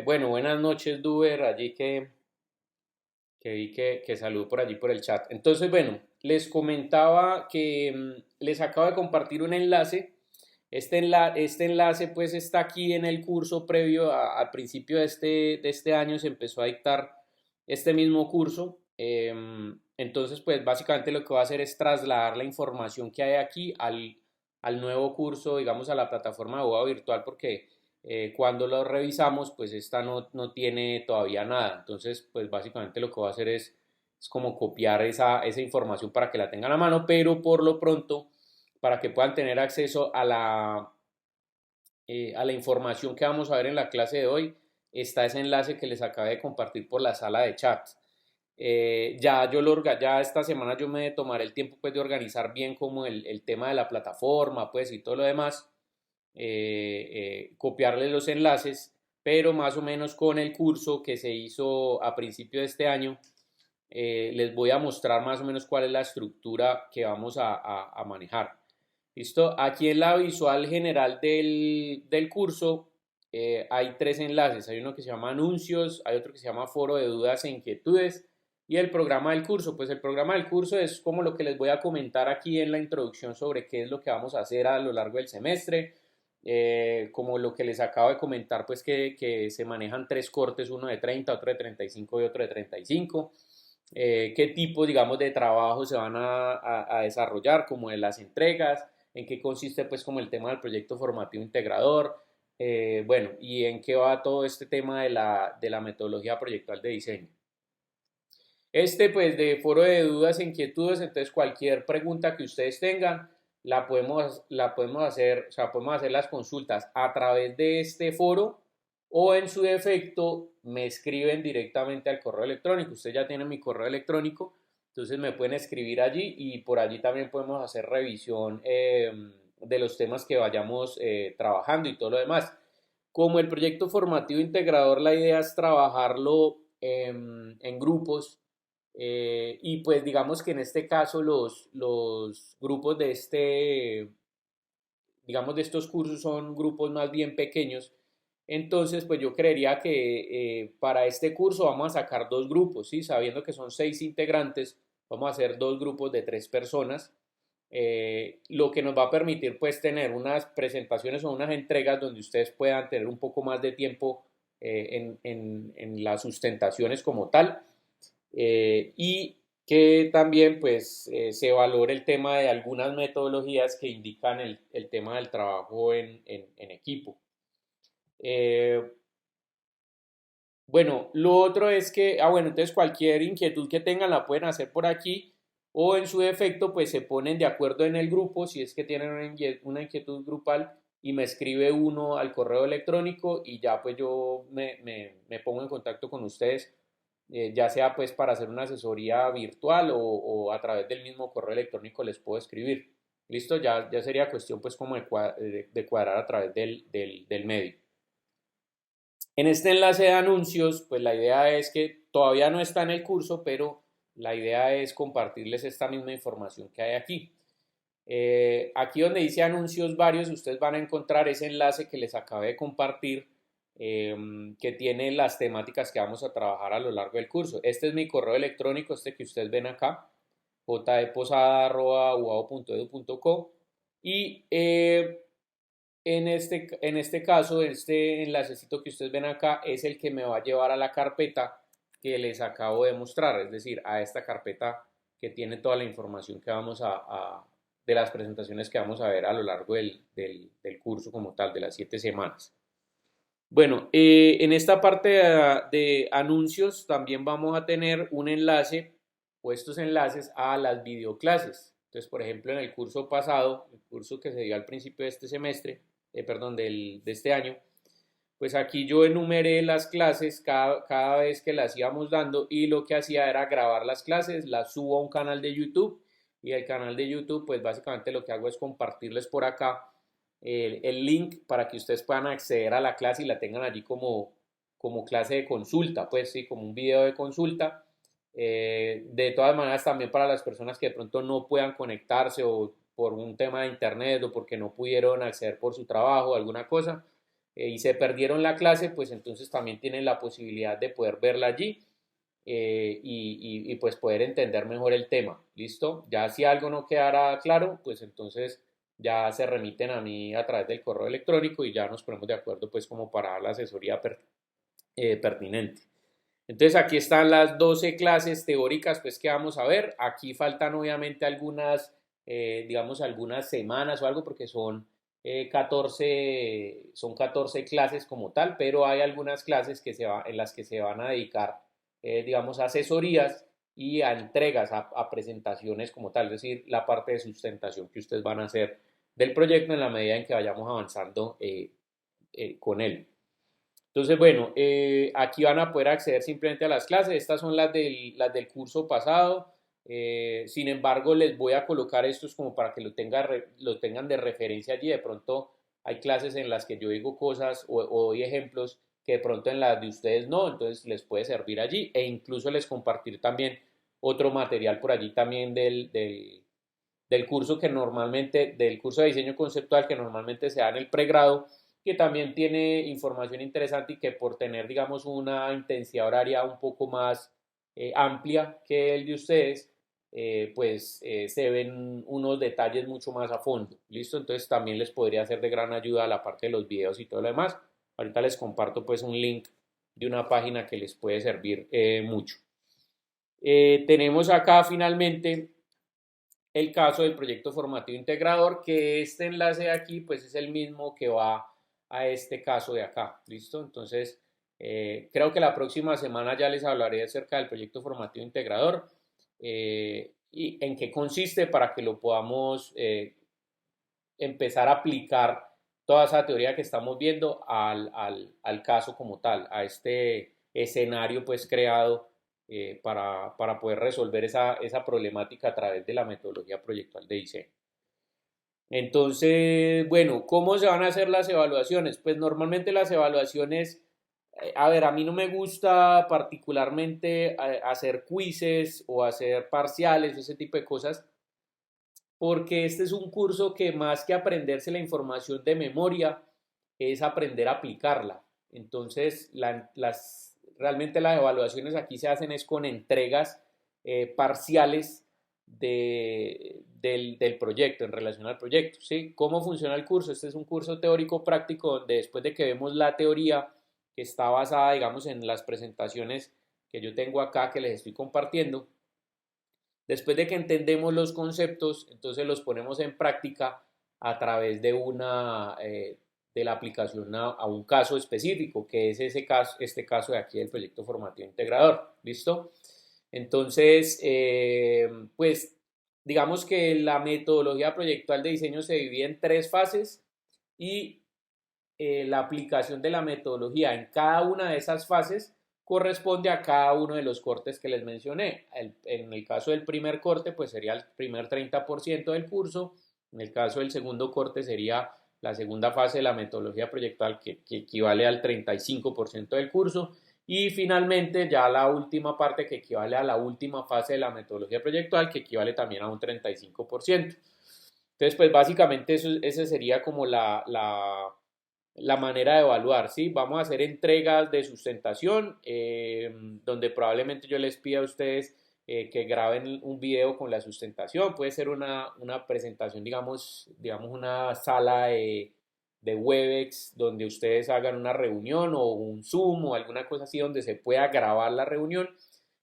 Bueno, buenas noches, Duber, allí que vi que saludó por allí por el chat. Entonces, bueno, les comentaba que les acabo de compartir un enlace. Este enlace pues está aquí en el curso previo al principio de este año se empezó a dictar este mismo curso. Entonces, pues básicamente lo que voy a hacer es trasladar la información que hay aquí al nuevo curso, digamos, a la plataforma de boda virtual, porque cuando lo revisamos, pues esta no tiene todavía nada. Entonces, pues básicamente lo que voy a hacer es como copiar esa información para que la tengan a mano, pero por lo pronto, para que puedan tener acceso a la información que vamos a ver en la clase de hoy, está ese enlace que les acabé de compartir por la sala de chat. Ya esta semana yo me tomaré el tiempo pues de organizar bien como el tema de la plataforma pues y todo lo demás, copiarles los enlaces, pero más o menos con el curso que se hizo a principio de este año, les voy a mostrar más o menos cuál es la estructura que vamos a manejar. ¿Listo? Aquí en la visual general del curso hay tres enlaces. Hay uno que se llama anuncios, hay otro que se llama foro de dudas e inquietudes y el programa del curso. Pues el programa del curso es como lo que les voy a comentar aquí en la introducción sobre qué es lo que vamos a hacer a lo largo del semestre. Como lo que les acabo de comentar, pues que se manejan tres cortes, uno de 30, otro de 35 y otro de 35. Qué tipo, digamos, de trabajo se van a desarrollar, como de las entregas, en qué consiste, pues, como el tema del proyecto formativo integrador, bueno, y en qué va todo este tema de la metodología proyectual de diseño. Pues, de foro de dudas e inquietudes, entonces cualquier pregunta que ustedes tengan, la podemos hacer, o sea, podemos hacer las consultas a través de este foro o en su defecto me escriben directamente al correo electrónico. Ustedes ya tienen mi correo electrónico, entonces me pueden escribir allí y por allí también podemos hacer revisión de los temas que vayamos trabajando y todo lo demás. Como el proyecto formativo integrador, la idea es trabajarlo en grupos, y pues digamos que en este caso los grupos digamos, de estos cursos son grupos más bien pequeños. Entonces, pues yo creería que para este curso vamos a sacar dos grupos, ¿sí? Sabiendo que son 6 integrantes, vamos a hacer dos grupos de 3 personas, lo que nos va a permitir pues tener unas presentaciones o unas entregas donde ustedes puedan tener un poco más de tiempo en las sustentaciones como tal, y que también pues se valore el tema de algunas metodologías que indican el tema del trabajo en equipo. Eh, bueno, lo otro es que, bueno, entonces cualquier inquietud que tengan la pueden hacer por aquí o en su defecto pues se ponen de acuerdo en el grupo si es que tienen una inquietud grupal y me escribe uno al correo electrónico y ya pues yo me pongo en contacto con ustedes, ya sea pues para hacer una asesoría virtual o a través del mismo correo electrónico les puedo escribir. Listo, ya sería cuestión pues como de cuadrar a través del medio. En este enlace de anuncios, pues la idea es que todavía no está en el curso, pero la idea es compartirles esta misma información que hay aquí. Aquí donde dice anuncios varios, ustedes van a encontrar ese enlace que les acabé de compartir, que tiene las temáticas que vamos a trabajar a lo largo del curso. Este es mi correo electrónico, este que ustedes ven acá, jdeposada.uao.edu.co, y en este caso, este enlacecito que ustedes ven acá es el que me va a llevar a la carpeta que les acabo de mostrar, es decir, a esta carpeta que tiene toda la información que de las presentaciones que vamos a ver a lo largo del curso como tal, de las 7 semanas. Bueno, en esta parte de anuncios también vamos a tener un enlace o estos enlaces a las videoclases. Entonces, por ejemplo, en el curso pasado, el curso que se dio al principio de este semestre, perdón, de este año, pues aquí yo enumeré las clases cada vez que las íbamos dando y lo que hacía era grabar las clases, las subo a un canal de YouTube y el canal de YouTube pues básicamente lo que hago es compartirles por acá el link para que ustedes puedan acceder a la clase y la tengan allí como clase de consulta, pues sí, como un video de consulta. De todas maneras también para las personas que de pronto no puedan conectarse o por un tema de internet o porque no pudieron acceder por su trabajo o alguna cosa, y se perdieron la clase, pues entonces también tienen la posibilidad de poder verla allí y pues poder entender mejor el tema. ¿Listo? Ya si algo no quedara claro, pues entonces ya se remiten a mí a través del correo electrónico y ya nos ponemos de acuerdo pues como para dar la asesoría pertinente. Entonces aquí están las 12 clases teóricas pues que vamos a ver. Aquí faltan obviamente algunas, digamos algunas semanas o algo porque son 14 clases como tal, pero hay algunas clases en las que se van a dedicar, digamos, a asesorías y a entregas, a presentaciones como tal, es decir, la parte de sustentación que ustedes van a hacer del proyecto en la medida en que vayamos avanzando con él. Entonces, bueno, aquí van a poder acceder simplemente a las clases. Estas son las del curso pasado. Sin embargo, les voy a colocar estos como para que lo tengan de referencia allí. De pronto hay clases en las que yo digo cosas o doy ejemplos que de pronto en las de ustedes no, entonces les puede servir allí e incluso les compartir también otro material por allí también del curso del curso de diseño conceptual que normalmente se da en el pregrado, que también tiene información interesante y que por tener, digamos, una intensidad horaria un poco más amplia que el de ustedes, se ven unos detalles mucho más a fondo. ¿Listo? Entonces también les podría ser de gran ayuda la parte de los videos y todo lo demás. Ahorita les comparto pues un link de una página que les puede servir mucho. Tenemos acá finalmente el caso del proyecto formativo integrador, que este enlace de aquí pues es el mismo que va a este caso de acá, ¿listo? Entonces, creo que la próxima semana ya les hablaré acerca del proyecto formativo integrador y en qué consiste para que lo podamos empezar a aplicar toda esa teoría que estamos viendo al caso como tal, a este escenario pues creado para poder resolver esa problemática a través de la metodología proyectual de diseño. Entonces, bueno, ¿cómo se van a hacer las evaluaciones? Pues normalmente las evaluaciones, a ver, a mí no me gusta particularmente hacer quizzes o hacer parciales, ese tipo de cosas, porque este es un curso que más que aprenderse la información de memoria, es aprender a aplicarla. Entonces, realmente las evaluaciones aquí se hacen es con entregas parciales del proyecto, en relación al proyecto. ¿Sí? ¿Cómo funciona el curso? Este es un curso teórico práctico donde después de que vemos la teoría que está basada, digamos, en las presentaciones que yo tengo acá, que les estoy compartiendo, después de que entendemos los conceptos, entonces los ponemos en práctica a través de la aplicación a un caso específico, que es este caso de aquí del proyecto formativo integrador. ¿Listo? Entonces, pues digamos que la metodología proyectual de diseño se divide en 3 fases y la aplicación de la metodología en cada una de esas fases corresponde a cada uno de los cortes que les mencioné. En el caso del primer corte, pues sería el primer 30% del curso. En el caso del segundo corte sería la segunda fase de la metodología proyectual que equivale al 35% del curso. Y finalmente ya la última parte que equivale a la última fase de la metodología proyectual, que equivale también a un 35%. Entonces, pues básicamente esa sería como la manera de evaluar, ¿sí? Vamos a hacer entregas de sustentación, donde probablemente yo les pida a ustedes que graben un video con la sustentación. Puede ser una presentación, digamos una sala de Webex donde ustedes hagan una reunión o un Zoom o alguna cosa así donde se pueda grabar la reunión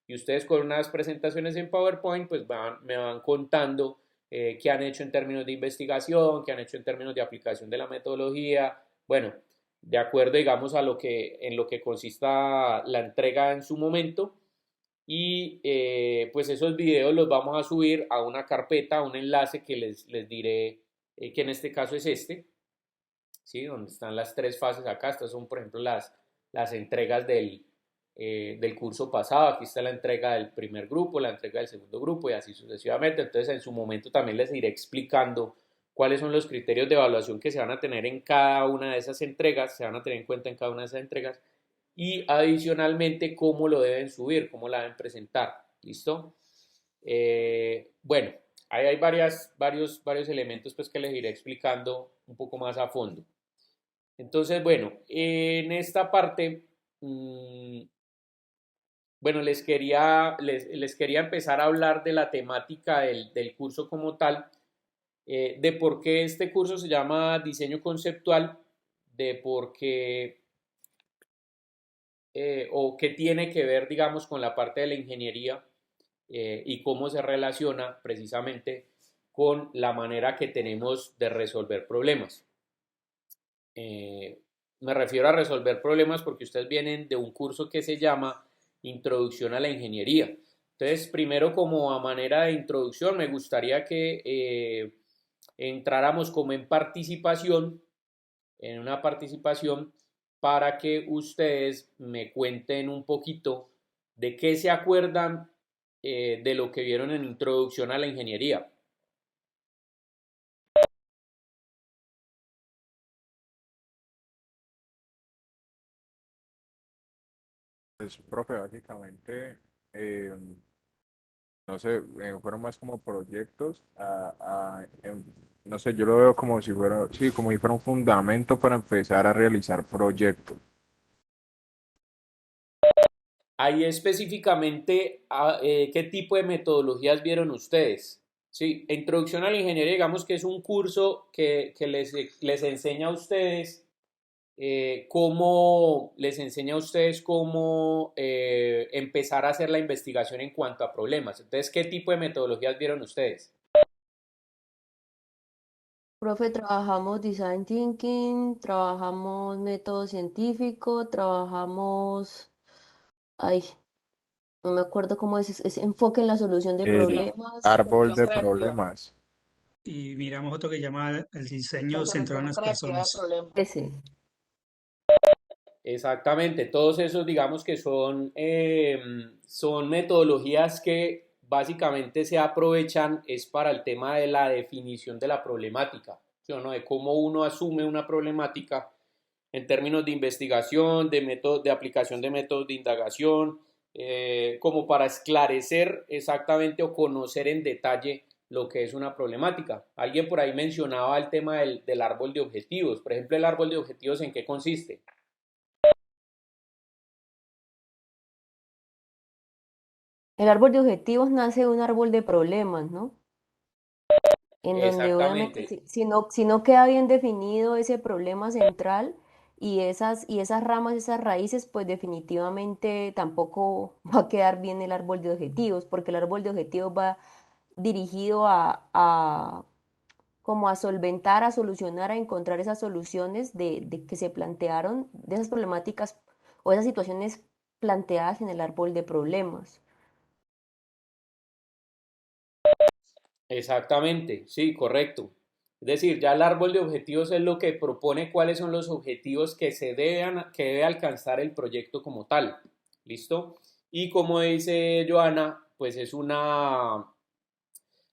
y ustedes con unas presentaciones en PowerPoint pues me van contando qué han hecho en términos de investigación, qué han hecho en términos de aplicación de la metodología, bueno, de acuerdo, digamos, en lo que consista la entrega en su momento. Y pues esos videos los vamos a subir a una carpeta, a un enlace que les diré, que en este caso es este, ¿sí? Donde están las 3 fases acá. Estas son, por ejemplo, las entregas del curso pasado. Aquí está la entrega del primer grupo, la entrega del segundo grupo y así sucesivamente. Entonces, en su momento también les iré explicando cuáles son los criterios de evaluación que se van a tener en cada una de esas entregas, se van a tener en cuenta en cada una de esas entregas y adicionalmente cómo lo deben subir, cómo la deben presentar. ¿Listo? Bueno, ahí hay varios elementos pues, que les iré explicando un poco más a fondo. Entonces, bueno, en esta parte, bueno, les quería empezar a hablar de la temática del curso como tal, de por qué este curso se llama diseño conceptual, de por qué o qué tiene que ver, digamos, con la parte de la ingeniería y cómo se relaciona precisamente con la manera que tenemos de resolver problemas. Me refiero a resolver problemas porque ustedes vienen de un curso que se llama Introducción a la Ingeniería. Entonces, primero como a manera de introducción, me gustaría que entráramos como en una participación, para que ustedes me cuenten un poquito de qué se acuerdan de lo que vieron en Introducción a la Ingeniería. Pues, profe, básicamente, eh, no sé, fueron más como proyectos, no sé, yo lo veo como si fuera, sí, como si fuera un fundamento para empezar a realizar proyectos. Ahí específicamente, ¿qué tipo de metodologías vieron ustedes? Sí, Introducción a la Ingeniería, digamos que es un curso que les enseña a ustedes cómo empezar a hacer la investigación en cuanto a problemas. Entonces, ¿qué tipo de metodologías vieron ustedes? Profe, trabajamos design thinking, trabajamos método científico, trabajamos, ay, no me acuerdo cómo es enfoque en la solución de El problemas. árbol de problemas. Y miramos otro que llama el diseño centrado en las personas. Ese. Exactamente, todos esos digamos que son metodologías que básicamente se aprovechan es para el tema de la definición de la problemática, ¿sí o no? De cómo uno asume una problemática en términos de investigación, de métodos, de aplicación de métodos de indagación, como para esclarecer exactamente o conocer en detalle lo que es una problemática. Alguien por ahí mencionaba el tema del árbol de objetivos. Por ejemplo, el árbol de objetivos, ¿en qué consiste? El árbol de objetivos nace de un árbol de problemas, ¿no? En donde obviamente Exactamente, si no queda bien definido ese problema central y esas ramas, esas raíces, pues definitivamente tampoco va a quedar bien el árbol de objetivos, porque el árbol de objetivos va dirigido a como a solventar, a solucionar, a encontrar esas soluciones de que se plantearon, de esas problemáticas o esas situaciones planteadas en el árbol de problemas. exactamente, sí, correcto. Es decir, ya el árbol de objetivos es lo que propone cuáles son los objetivos que debe alcanzar el proyecto como tal. ¿Listo? Y como dice Joana, pues es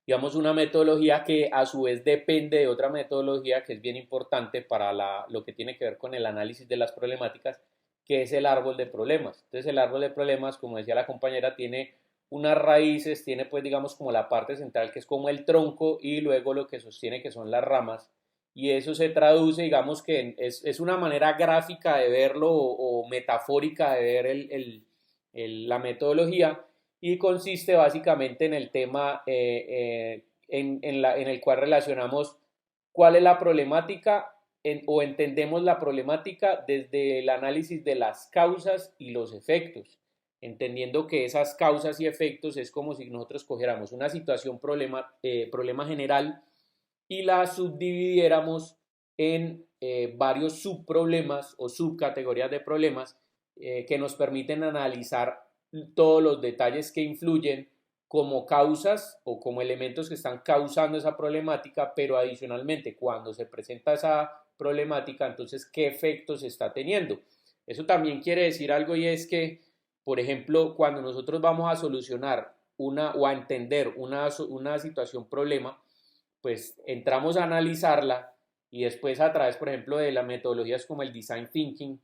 digamos, una metodología que a su vez depende de otra metodología que es bien importante para lo que tiene que ver con el análisis de las problemáticas, que es el árbol de problemas. Entonces el árbol de problemas, como decía la compañera, tiene unas raíces, tiene pues digamos como la parte central que es como el tronco y luego lo que sostiene que son las ramas, y eso se traduce, digamos que es una manera gráfica de verlo o metafórica de ver la metodología, y consiste básicamente en el tema en el cual relacionamos cuál es la problemática o entendemos la problemática desde el análisis de las causas y los efectos, entendiendo que esas causas y efectos es como si nosotros cogiéramos una situación problema general y la subdividiéramos en varios subproblemas o subcategorías de problemas que nos permiten analizar todos los detalles que influyen como causas o como elementos que están causando esa problemática, pero adicionalmente cuando se presenta esa problemática, entonces qué efectos está teniendo. Eso también quiere decir algo, y es que, por ejemplo, cuando nosotros vamos a solucionar o a entender una situación problema, pues entramos a analizarla y después a través, por ejemplo, de las metodologías como el design thinking,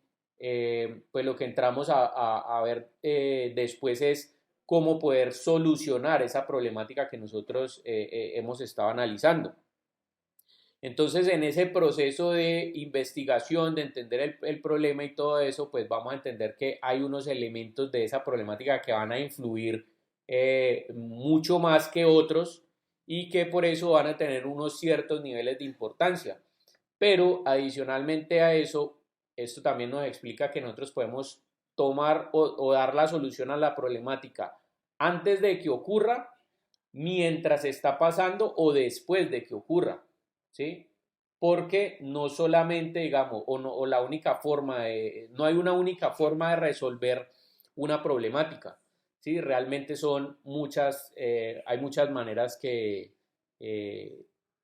pues lo que entramos a ver después es cómo poder solucionar esa problemática que nosotros hemos estado analizando. Entonces, en ese proceso de investigación, de entender el problema y todo eso, pues vamos a entender que hay unos elementos de esa problemática que van a influir mucho más que otros y que por eso van a tener unos ciertos niveles de importancia. Pero adicionalmente a eso, esto también nos explica que nosotros podemos tomar o dar la solución a la problemática antes de que ocurra, mientras está pasando o después de que ocurra, ¿sí? Porque no solamente, digamos, o la única forma no hay una única forma de resolver una problemática, ¿sí? Realmente son muchas, hay muchas maneras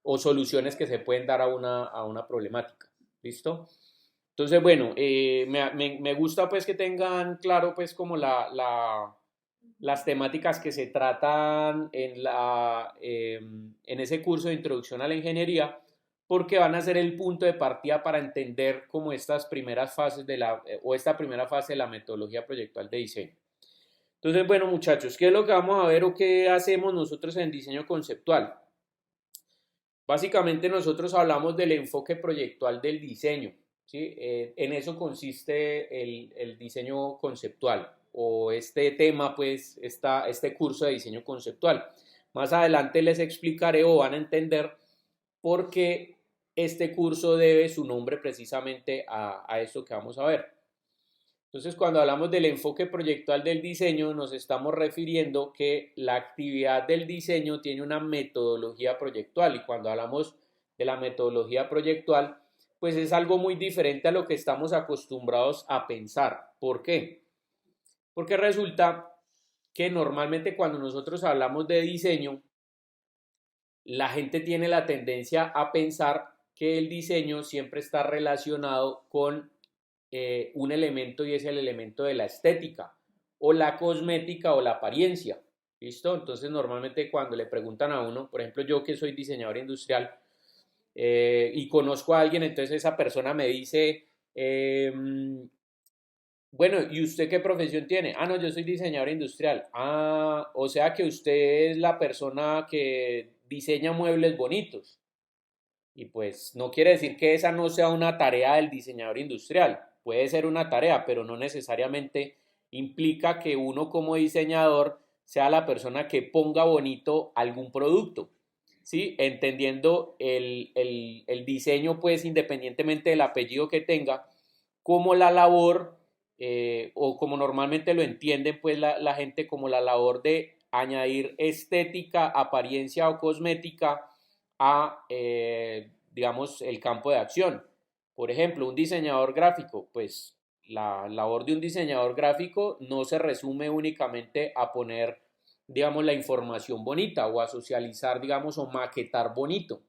o soluciones que se pueden dar a una problemática, ¿listo? Entonces, bueno, me gusta pues que tengan claro pues como las temáticas que se tratan en ese curso de introducción a la ingeniería, porque van a ser el punto de partida para entender como estas primeras fases o esta primera fase de la metodología proyectual de diseño. Entonces, bueno, muchachos, ¿qué es lo que vamos a ver o qué hacemos nosotros en diseño conceptual? Básicamente nosotros hablamos del enfoque proyectual del diseño, ¿sí? En eso consiste el diseño conceptual o este tema, pues, este curso de diseño conceptual. Más adelante les explicaré o van a entender por qué este curso debe su nombre precisamente a esto que vamos a ver. Entonces, cuando hablamos del enfoque proyectual del diseño, nos estamos refiriendo que la actividad del diseño tiene una metodología proyectual y cuando hablamos de la metodología proyectual, pues es algo muy diferente a lo que estamos acostumbrados a pensar. ¿Por qué? Porque resulta que normalmente cuando nosotros hablamos de diseño, la gente tiene la tendencia a pensar que el diseño siempre está relacionado con un elemento y es el elemento de la estética o la cosmética o la apariencia. ¿Listo? Entonces normalmente cuando le preguntan a uno, por ejemplo yo que soy diseñador industrial y conozco a alguien, entonces esa persona me dice, bueno, ¿y usted qué profesión tiene? Ah, no, yo soy diseñador industrial. Ah, o sea que usted es la persona que diseña muebles bonitos. Y pues no quiere decir que esa no sea una tarea del diseñador industrial. Puede ser una tarea, pero no necesariamente implica que uno como diseñador sea la persona que ponga bonito algún producto. ¿Sí? Entendiendo el diseño, pues independientemente del apellido que tenga, como la labor, o como normalmente lo entienden pues la gente, como la labor de añadir estética, apariencia o cosmética a, digamos, el campo de acción. Por ejemplo, un diseñador gráfico, pues la labor de un diseñador gráfico no se resume únicamente a poner, digamos, la información bonita o a socializar, digamos, o maquetar bonito,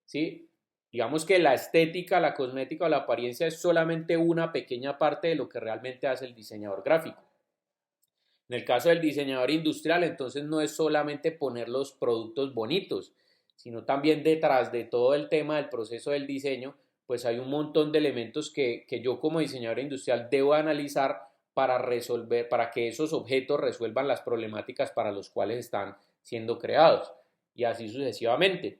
¿sí? Digamos que la estética, la cosmética o la apariencia es solamente una pequeña parte de lo que realmente hace el diseñador gráfico. En el caso del diseñador industrial, entonces no es solamente poner los productos bonitos, sino también detrás de todo el tema del proceso del diseño, pues hay un montón de elementos que yo como diseñador industrial debo analizar para resolver, para que esos objetos resuelvan las problemáticas para los cuales están siendo creados y así sucesivamente.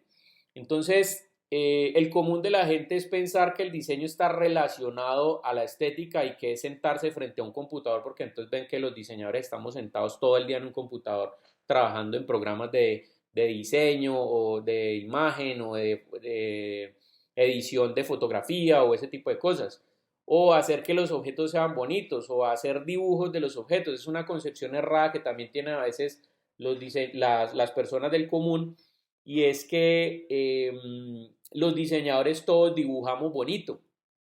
Entonces, el común de la gente es pensar que el diseño está relacionado a la estética y que es sentarse frente a un computador, porque entonces ven que los diseñadores estamos sentados todo el día en un computador trabajando en programas de diseño o de imagen o de edición de fotografía o ese tipo de cosas. O hacer que los objetos sean bonitos o hacer dibujos de los objetos. Es una concepción errada que también tienen a veces las personas del común y es que los diseñadores todos dibujamos bonito,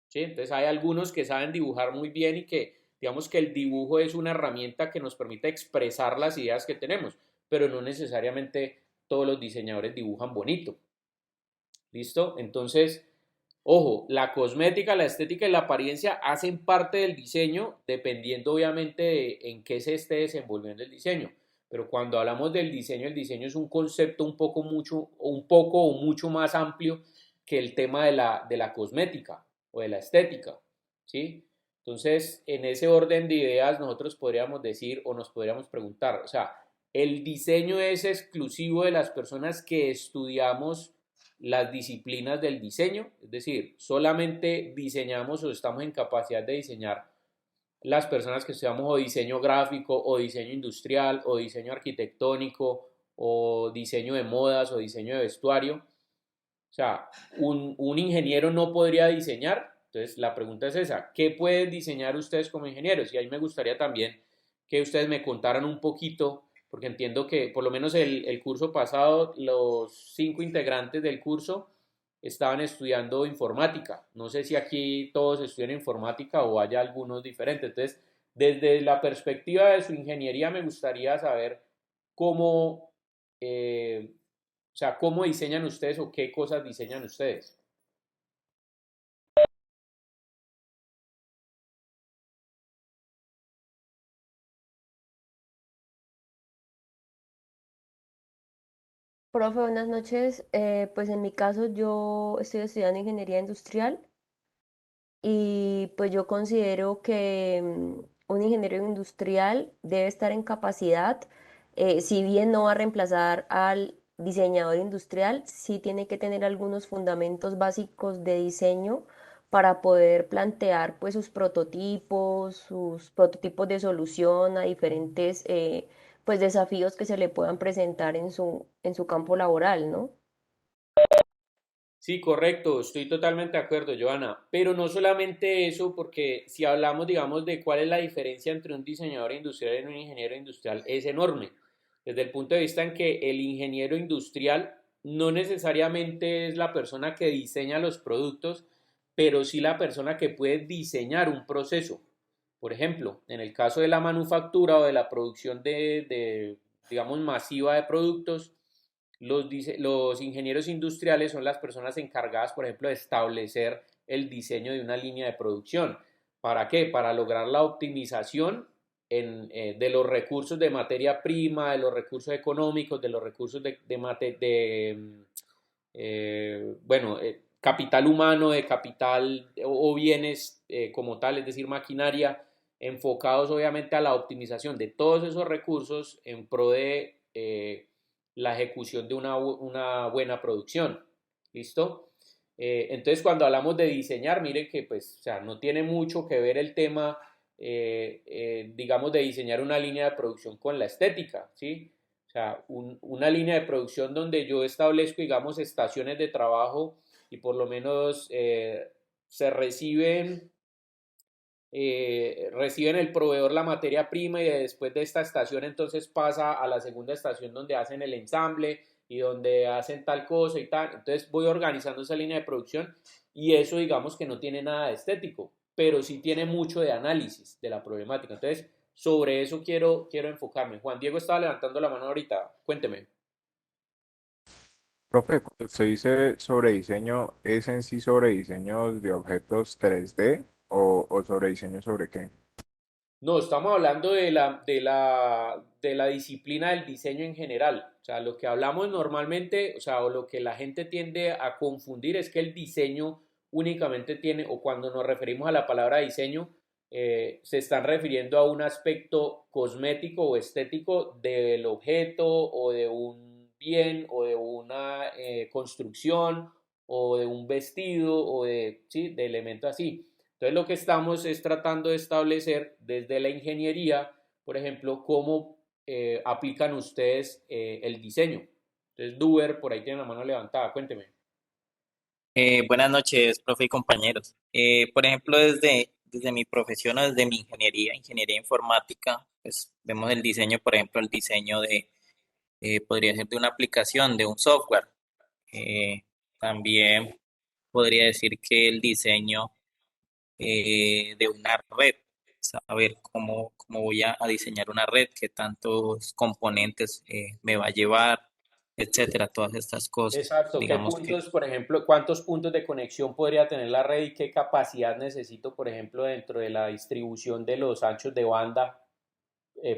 ¿sí? Entonces hay algunos que saben dibujar muy bien y que digamos que el dibujo es una herramienta que nos permite expresar las ideas que tenemos, pero no necesariamente todos los diseñadores dibujan bonito. ¿Listo? Entonces, ojo, la cosmética, la estética y la apariencia hacen parte del diseño dependiendo obviamente de en qué se esté desenvolviendo el diseño. Pero cuando hablamos del diseño, el diseño es un concepto un poco o mucho más amplio que el tema de la cosmética o de la estética, ¿sí? Entonces, en ese orden de ideas, nosotros podríamos decir o nos podríamos preguntar, o sea, ¿el diseño es exclusivo de las personas que estudiamos las disciplinas del diseño, es decir, solamente diseñamos o estamos en capacidad de diseñar las personas que estudiamos o diseño gráfico o diseño industrial o diseño arquitectónico o diseño de modas o diseño de vestuario. O sea, un ingeniero no podría diseñar. Entonces, la pregunta es esa, ¿qué pueden diseñar ustedes como ingenieros? Y ahí me gustaría también que ustedes me contaran un poquito, porque entiendo que por lo menos el curso pasado, los 5 integrantes del curso estaban estudiando informática. No sé si aquí todos estudian informática o haya algunos diferentes. Entonces, desde la perspectiva de su ingeniería, me gustaría saber cómo, o sea, cómo diseñan ustedes o qué cosas diseñan ustedes. Profe, buenas noches. Pues en mi caso yo estoy estudiando ingeniería industrial y pues yo considero que un ingeniero industrial debe estar en capacidad, si bien no va a reemplazar al diseñador industrial, sí tiene que tener algunos fundamentos básicos de diseño para poder plantear pues sus prototipos de solución a diferentes pues desafíos que se le puedan presentar en su campo laboral, ¿no? Sí, correcto, estoy totalmente de acuerdo, Joana. Pero no solamente eso, porque si hablamos, digamos, de cuál es la diferencia entre un diseñador industrial y un ingeniero industrial, es enorme. Desde el punto de vista en que el ingeniero industrial no necesariamente es la persona que diseña los productos, pero sí la persona que puede diseñar un proceso. Por ejemplo, en el caso de la manufactura o de la producción digamos, masiva de productos, los ingenieros industriales son las personas encargadas, por ejemplo, de establecer el diseño de una línea de producción. ¿Para qué? Para lograr la optimización de los recursos de materia prima, de los recursos económicos, de los recursos bueno, capital humano, de capital o bienes como tal, es decir, maquinaria, enfocados obviamente a la optimización de todos esos recursos en pro de la ejecución de una buena producción. ¿Listo? Entonces, cuando hablamos de diseñar, miren que pues, o sea, no tiene mucho que ver el tema, digamos, de diseñar una línea de producción con la estética, ¿sí? O sea, una línea de producción donde yo establezco, digamos, estaciones de trabajo y por lo menos se reciben el proveedor la materia prima y después de esta estación entonces pasa a la segunda estación donde hacen el ensamble y donde hacen tal cosa y tal. Entonces voy organizando esa línea de producción y eso digamos que no tiene nada de estético, pero sí tiene mucho de análisis de la problemática. Entonces sobre eso quiero enfocarme. Juan Diego estaba levantando la mano ahorita, cuénteme. Profe, cuando usted dice sobre diseño, ¿es en sí sobre diseños de objetos 3D o sobre diseño sobre qué? No, estamos hablando de la disciplina del diseño en general. O sea, lo que hablamos normalmente, o sea, o lo que la gente tiende a confundir es que el diseño únicamente tiene, o cuando nos referimos a la palabra diseño, se están refiriendo a un aspecto cosmético o estético del objeto o de un bien o de una construcción o de un vestido o sí, de elementos así. Entonces lo que estamos es tratando de establecer desde la ingeniería, por ejemplo, cómo aplican ustedes el diseño. Entonces, Duber, por ahí tiene la mano levantada, cuénteme. Buenas noches, profe y compañeros. Por ejemplo, desde mi profesión o desde mi ingeniería informática, pues vemos el diseño, por ejemplo, el diseño podría ser de una aplicación, de un software. Eh, También podría decir que el diseño de una red, saber cómo voy a diseñar una red, qué tantos componentes me va a llevar, etcétera, todas estas cosas. Exacto, ¿qué Digamos que puntos, por ejemplo, cuántos puntos de conexión podría tener la red y qué capacidad necesito, por ejemplo, dentro de la distribución de los anchos de banda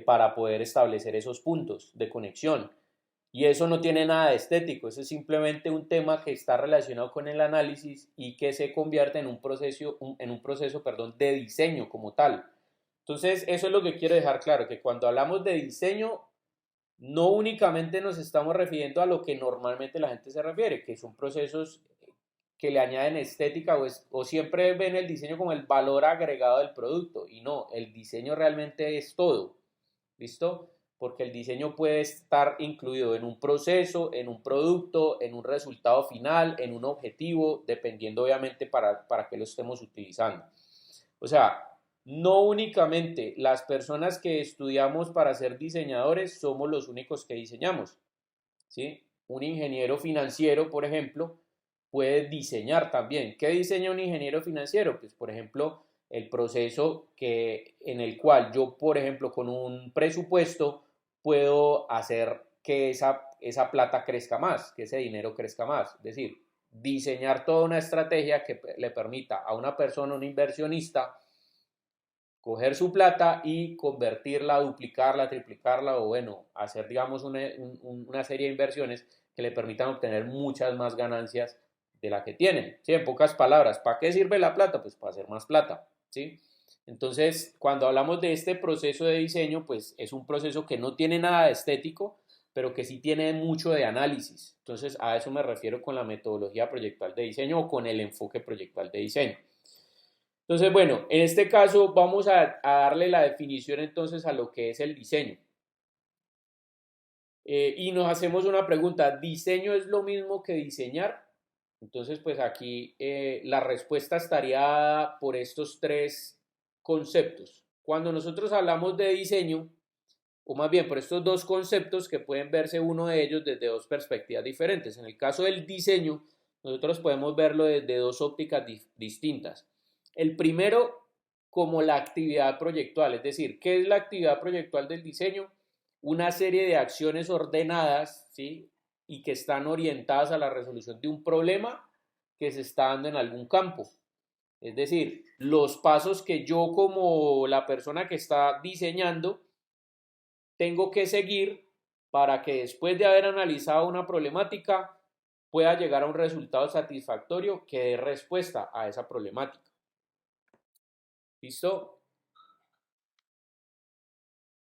para poder establecer esos puntos de conexión? Y eso no tiene nada de estético, eso es simplemente un tema que está relacionado con el análisis y que se convierte en un proceso, perdón, de diseño como tal. Entonces, eso es lo que quiero dejar claro, que cuando hablamos de diseño, no únicamente nos estamos refiriendo a lo que normalmente la gente se refiere, que son procesos que le añaden estética o siempre ven el diseño como el valor agregado del producto, y no, el diseño realmente es todo, ¿listo? Porque el diseño puede estar incluido en un proceso, en un producto, en un resultado final, en un objetivo, dependiendo obviamente para qué lo estemos utilizando. O sea, no únicamente las personas que estudiamos para ser diseñadores somos los únicos que diseñamos, ¿sí? Un ingeniero financiero, por ejemplo, puede diseñar también. ¿Qué diseña un ingeniero financiero? Pues, por ejemplo, el proceso en el cual yo, por ejemplo, con un presupuesto puedo hacer que esa plata crezca más, que ese dinero crezca más. Es decir, diseñar toda una estrategia que le permita a una persona, un inversionista, coger su plata y convertirla, duplicarla, triplicarla o bueno, hacer digamos una serie de inversiones que le permitan obtener muchas más ganancias de la que tienen. ¿Sí? En pocas palabras, ¿para qué sirve la plata? Pues para hacer más plata. ¿Sí? Entonces, cuando hablamos de este proceso de diseño, pues es un proceso que no tiene nada de estético, pero que sí tiene mucho de análisis. Entonces, a eso me refiero con la metodología proyectual de diseño o con el enfoque proyectual de diseño. Entonces, bueno, en este caso vamos a darle la definición entonces a lo que es el diseño. Y nos hacemos una pregunta, ¿diseño es lo mismo que diseñar? Entonces, pues aquí la respuesta estaría por estos tres conceptos. Cuando nosotros hablamos de diseño, o más bien por estos dos conceptos que pueden verse uno de ellos desde dos perspectivas diferentes. En el caso del diseño, nosotros podemos verlo desde dos ópticas distintas. El primero, como la actividad proyectual, es decir, ¿qué es la actividad proyectual del diseño? Una serie de acciones ordenadas, ¿sí? Y que están orientadas a la resolución de un problema que se está dando en algún campo. Es decir, los pasos que yo como la persona que está diseñando tengo que seguir para que después de haber analizado una problemática pueda llegar a un resultado satisfactorio que dé respuesta a esa problemática. ¿Listo?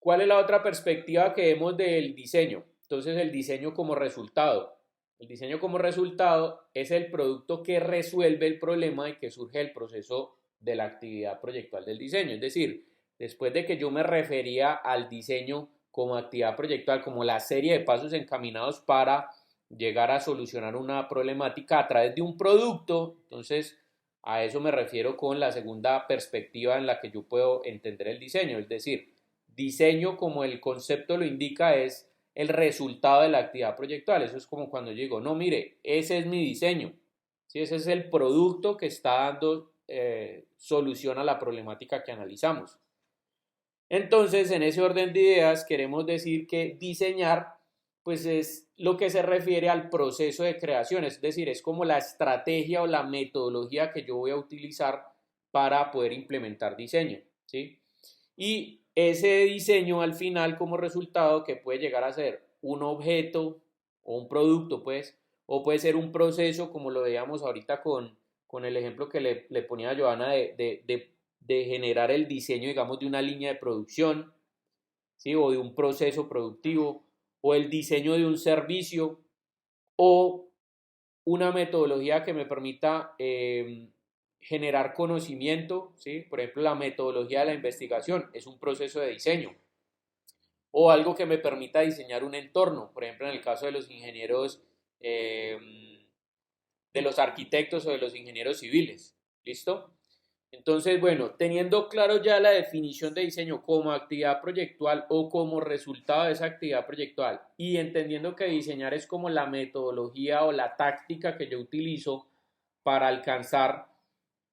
¿Cuál es la otra perspectiva que vemos del diseño? Entonces, el diseño como resultado. El diseño como resultado es el producto que resuelve el problema y que surge el proceso de la actividad proyectual del diseño. Es decir, después de que yo me refería al diseño como actividad proyectual, como la serie de pasos encaminados para llegar a solucionar una problemática a través de un producto, entonces a eso me refiero con la segunda perspectiva en la que yo puedo entender el diseño, es decir, diseño, como el concepto lo indica, es el resultado de la actividad proyectual. Eso es como cuando yo digo, no, mire, ese es mi diseño. ¿Sí? Ese es el producto que está dando solución a la problemática que analizamos. Entonces, en ese orden de ideas, queremos decir que diseñar, pues es lo que se refiere al proceso de creación, es decir, es como la estrategia o la metodología que yo voy a utilizar para poder implementar diseño, ¿sí? Y ese diseño al final como resultado que puede llegar a ser un objeto o un producto, pues, o puede ser un proceso como lo veíamos ahorita con el ejemplo que le ponía a Joana de generar el diseño, digamos, de una línea de producción, ¿sí? O de un proceso productivo, o el diseño de un servicio, o una metodología que me permita generar conocimiento, ¿sí? Por ejemplo, la metodología de la investigación es un proceso de diseño. O algo que me permita diseñar un entorno, por ejemplo, en el caso de los ingenieros, de los arquitectos o de los ingenieros civiles. ¿Listo? Entonces, bueno, teniendo claro ya la definición de diseño como actividad proyectual o como resultado de esa actividad proyectual y entendiendo que diseñar es como la metodología o la táctica que yo utilizo para alcanzar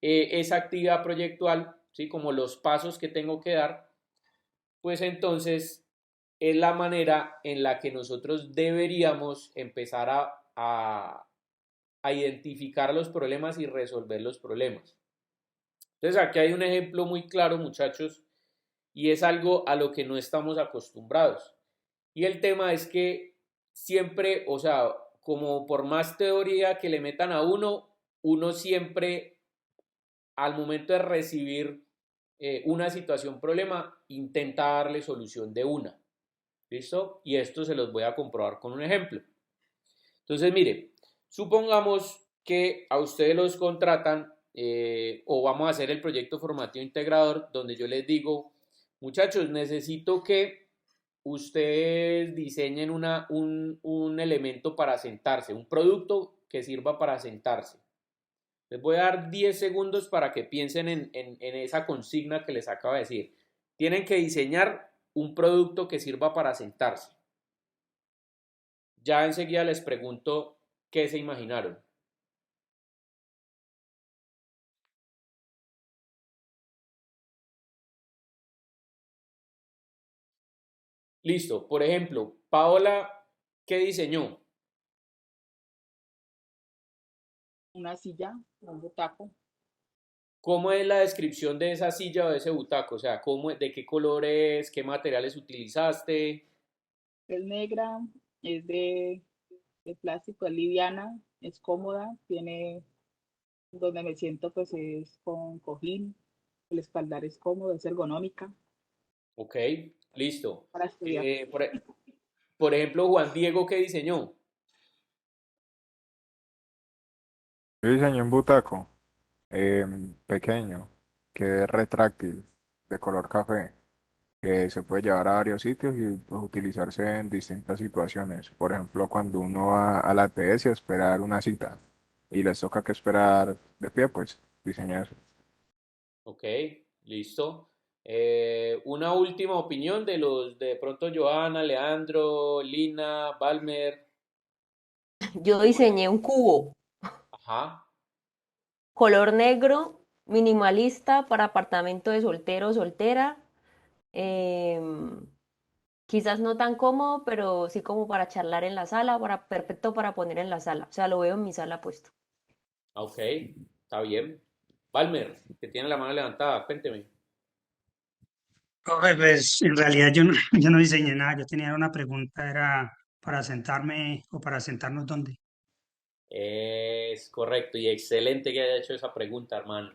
esa actividad proyectual, ¿sí? Como los pasos que tengo que dar, pues entonces es la manera en la que nosotros deberíamos empezar a identificar los problemas y resolver los problemas. Entonces aquí hay un ejemplo muy claro, muchachos, y es algo a lo que no estamos acostumbrados. Y el tema es que siempre, o sea, como por más teoría que le metan a uno siempre al momento de recibir una situación, problema, intenta darle solución de una. ¿Listo? Y esto se los voy a comprobar con un ejemplo. Entonces, mire, supongamos que a ustedes los contratan o vamos a hacer el proyecto formativo integrador donde yo les digo, muchachos, necesito que ustedes diseñen un elemento para sentarse, un producto que sirva para sentarse. Les voy a dar 10 segundos para que piensen en esa consigna que les acabo de decir. Tienen que diseñar un producto que sirva para sentarse. Ya enseguida les pregunto qué se imaginaron. Listo. Por ejemplo, Paola, ¿qué diseñó? Una silla, un butaco. ¿Cómo es la descripción de esa silla o de ese butaco? O sea, de qué colores, qué materiales utilizaste. Es negra, es de plástico, es liviana, es cómoda, tiene donde me siento pues es con cojín, el espaldar es cómodo, es ergonómica Ok, listo. para estudiar. Por ejemplo, Juan Diego, ¿qué diseñó? Yo diseñé un butaco pequeño, que es retráctil, de color café, que se puede llevar a varios sitios y pues, utilizarse en distintas situaciones. Por ejemplo, cuando uno va a la ATS a esperar una cita y les toca que esperar de pie, pues diseñé eso. Ok, listo. Una última opinión de pronto Joana, Leandro, Lina, Balmer. Yo diseñé un cubo, Ajá, color negro, minimalista para apartamento de soltero o soltera. em, Quizás no tan cómodo, pero sí como para charlar en la sala, perfecto para poner en la sala. O sea, lo veo en mi sala puesto. ok, está bien. Balmer, que tiene la mano levantada, cuénteme. Profe, pues en realidad yo no, yo no diseñé nada, yo tenía una pregunta, era para sentarme o para sentarnos dónde. Es correcto y excelente que haya hecho esa pregunta, hermano.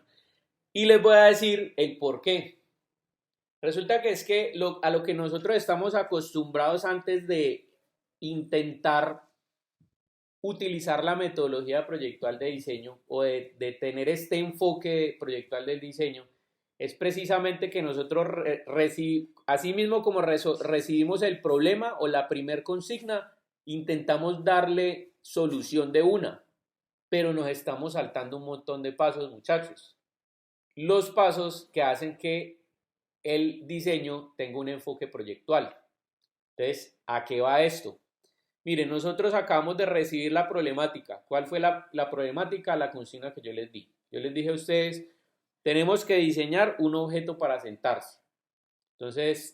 Y les voy a decir el por qué. Resulta que es que a lo que nosotros estamos acostumbrados antes de intentar utilizar la metodología proyectual de diseño o de tener este enfoque proyectual del diseño es precisamente que nosotros así mismo como recibimos el problema o la primer consigna, intentamos darle solución de una, pero nos estamos saltando un montón de pasos, muchachos. Los pasos que hacen que el diseño tenga un enfoque proyectual. Entonces, ¿a qué va esto? Miren, nosotros acabamos de recibir la problemática. ¿Cuál fue la problemática? La consigna que yo les di. Yo les dije a ustedes, tenemos que diseñar un objeto para sentarse. Entonces,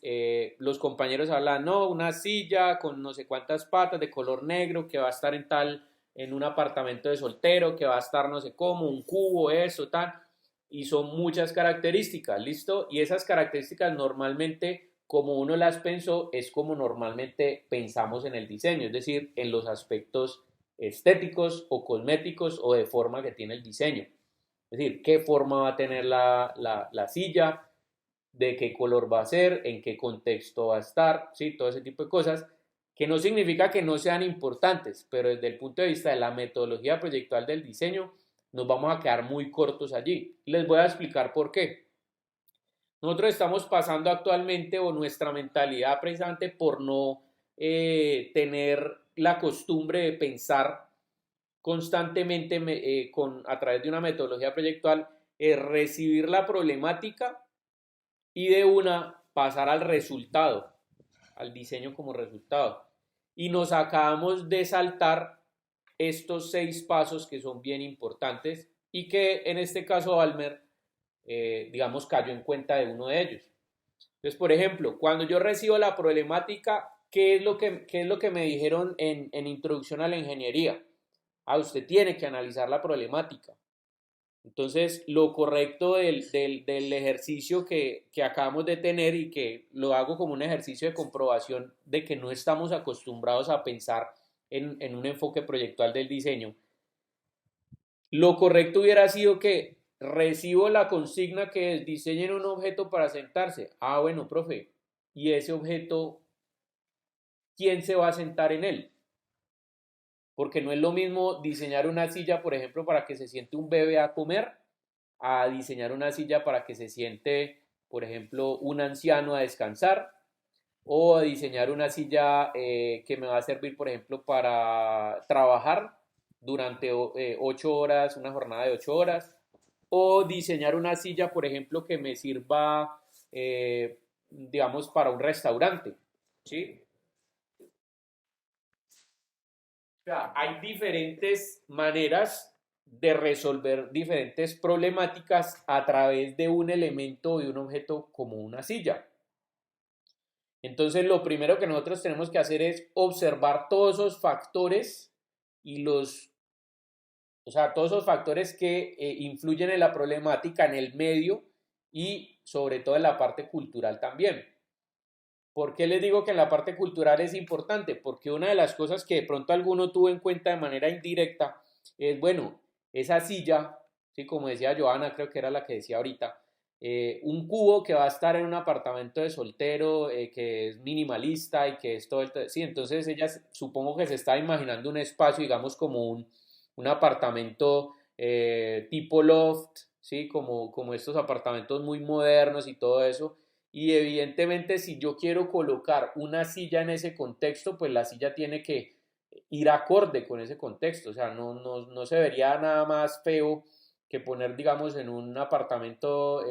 los compañeros hablan, no, una silla con no sé cuántas patas de color negro que va a estar en un apartamento de soltero, que va a estar no sé cómo, un cubo, eso, tal. Y son muchas características, ¿listo? Y esas características normalmente, como uno las pensó, es como normalmente pensamos en el diseño, es decir, en los aspectos estéticos o cosméticos o de forma que tiene el diseño. Es decir, qué forma va a tener la silla, de qué color va a ser, en qué contexto va a estar, ¿sí? Todo ese tipo de cosas, que no significa que no sean importantes, pero desde el punto de vista de la metodología proyectual del diseño, nos vamos a quedar muy cortos allí. Les voy a explicar por qué. Nosotros estamos pasando actualmente, o nuestra mentalidad precisamente por no tener la costumbre de pensar constantemente a través de una metodología proyectual, es recibir la problemática y de una pasar al resultado, al diseño como resultado. Y nos acabamos de saltar estos 6 pasos que son bien importantes y que en este caso Balmer, digamos, cayó en cuenta de uno de ellos. Entonces, por ejemplo, cuando yo recibo la problemática, qué es lo que me dijeron en Introducción a la Ingeniería? Ah, usted tiene que analizar la problemática. Entonces, lo correcto del ejercicio que acabamos de tener y que lo hago como un ejercicio de comprobación de que no estamos acostumbrados a pensar en un enfoque proyectual del diseño, lo correcto hubiera sido que recibo la consigna que diseñen un objeto para sentarse. Ah, bueno, profe, ¿y ese objeto quién se va a sentar en él. Porque no es lo mismo diseñar una silla, por ejemplo, para que se siente un bebé a comer, a diseñar una silla para que se siente, por ejemplo, un anciano a descansar, o a diseñar una silla que me va a servir, por ejemplo, para trabajar durante 8 horas, una jornada de 8 horas, o diseñar una silla, por ejemplo, que me sirva, digamos, para un restaurante, ¿sí? O sea, hay diferentes maneras de resolver diferentes problemáticas a través de un elemento o de un objeto como una silla. Entonces, lo primero que nosotros tenemos que hacer es observar todos esos factores y todos esos factores que influyen en la problemática, en el medio y sobre todo en la parte cultural también. ¿Por qué les digo que en la parte cultural es importante? Porque una de las cosas que de pronto alguno tuvo en cuenta de manera indirecta es, bueno, esa silla, ¿sí? Como decía Joana, creo que era la que decía ahorita, un cubo que va a estar en un apartamento de soltero, que es minimalista y que es todo sí, entonces ella supongo que se está imaginando un espacio, digamos, como un apartamento tipo loft, ¿sí? Como estos apartamentos muy modernos y todo eso. Y evidentemente si yo quiero colocar una silla en ese contexto, pues la silla tiene que ir acorde con ese contexto. O sea, no se vería nada más feo que poner, digamos, en un apartamento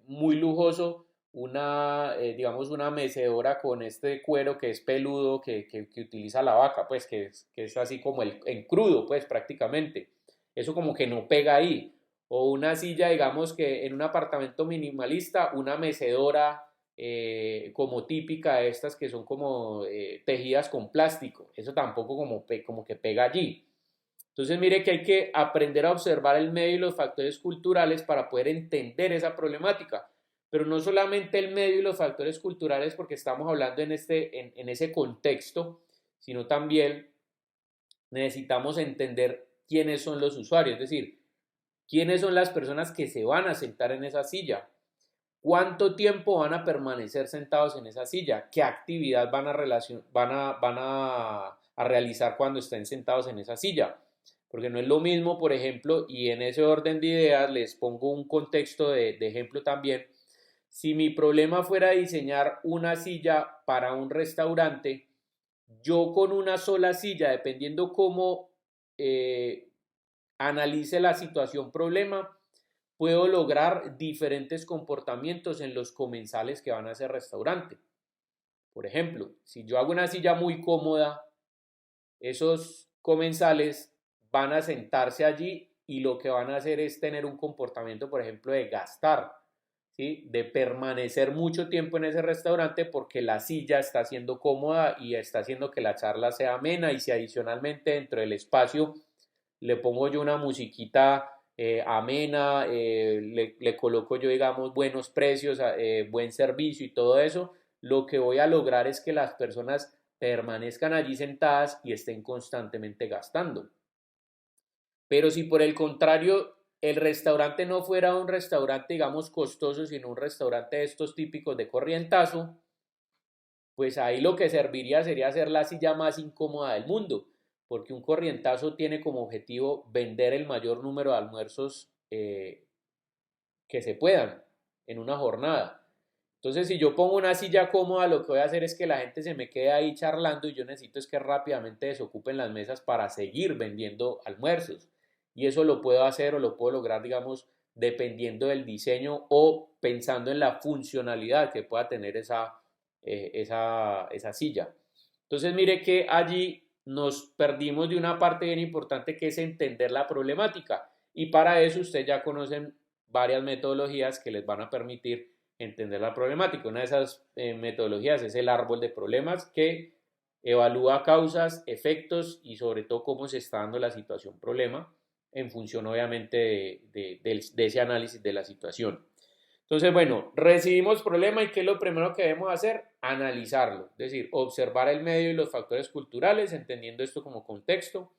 muy lujoso digamos, una mecedora con este cuero que es peludo que utiliza la vaca, pues que es así como en crudo, pues prácticamente. Eso como que no pega ahí. O una silla, digamos que en un apartamento minimalista, una mecedora como típica de estas que son como tejidas con plástico. Eso tampoco como que pega allí. Entonces mire que hay que aprender a observar el medio y los factores culturales para poder entender esa problemática. Pero no solamente el medio y los factores culturales porque estamos hablando en ese contexto, sino también necesitamos entender quiénes son los usuarios, es decir, quiénes son las personas que se van a sentar en esa silla, cuánto tiempo van a permanecer sentados en esa silla, qué actividad van a realizar cuando estén sentados en esa silla. Porque no es lo mismo, por ejemplo, y en ese orden de ideas les pongo un contexto de ejemplo también. Si mi problema fuera diseñar una silla para un restaurante, yo con una sola silla, dependiendo cómo analice la situación problema, puedo lograr diferentes comportamientos en los comensales que van a ese restaurante. Por ejemplo, si yo hago una silla muy cómoda, esos comensales van a sentarse allí y lo que van a hacer es tener un comportamiento, por ejemplo, de gastar, ¿sí? De permanecer mucho tiempo en ese restaurante porque la silla está siendo cómoda y está haciendo que la charla sea amena, y si adicionalmente dentro del espacio le pongo yo una musiquita amena, le coloco yo, digamos, buenos precios, buen servicio y todo eso, lo que voy a lograr es que las personas permanezcan allí sentadas y estén constantemente gastando. Pero si por el contrario el restaurante no fuera un restaurante, digamos, costoso, sino un restaurante de estos típicos de corrientazo, pues ahí lo que serviría sería hacer la silla más incómoda del mundo, porque un corrientazo tiene como objetivo vender el mayor número de almuerzos que se puedan en una jornada. Entonces, si yo pongo una silla cómoda, lo que voy a hacer es que la gente se me quede ahí charlando y yo necesito es que rápidamente desocupen las mesas para seguir vendiendo almuerzos. Y eso lo puedo hacer o lo puedo lograr, digamos, dependiendo del diseño o pensando en la funcionalidad que pueda tener esa silla. Entonces, mire que allí nos perdimos de una parte bien importante que es entender la problemática. Y para eso ustedes ya conocen varias metodologías que les van a permitir entender la problemática. Una de esas metodologías es el árbol de problemas, que evalúa causas, efectos y sobre todo cómo se está dando la situación problema en función obviamente de ese análisis de la situación. Entonces, bueno, recibimos problema y ¿qué es lo primero que debemos hacer? Analizarlo, es decir, observar el medio y los factores culturales, entendiendo esto como contexto,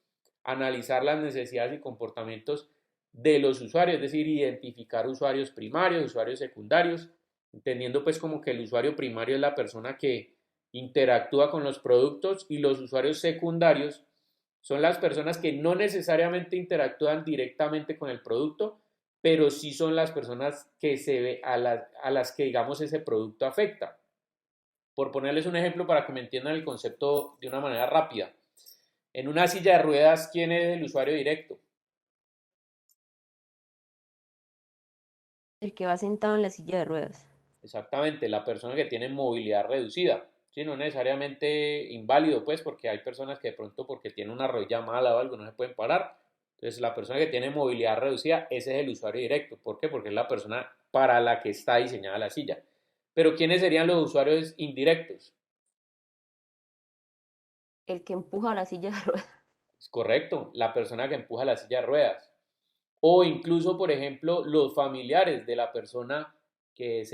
analizar las necesidades y comportamientos de los usuarios, es decir, identificar usuarios primarios, usuarios secundarios, entendiendo pues como que el usuario primario es la persona que interactúa con los productos, y los usuarios secundarios son las personas que no necesariamente interactúan directamente con el producto, pero sí son las personas que a las que, digamos, ese producto afecta. Por ponerles un ejemplo para que me entiendan el concepto de una manera rápida. En una silla de ruedas, ¿quién es el usuario directo? El que va sentado en la silla de ruedas. Exactamente, la persona que tiene movilidad reducida. Sí, no necesariamente inválido, pues, porque hay personas que de pronto porque tienen una rodilla mala o algo no se pueden parar. Entonces, la persona que tiene movilidad reducida, ese es el usuario directo. ¿Por qué? Porque es la persona para la que está diseñada la silla. Pero ¿quiénes serían los usuarios indirectos? El que empuja la silla de ruedas. Es correcto, la persona que empuja la silla de ruedas. O incluso, por ejemplo, los familiares de la persona que es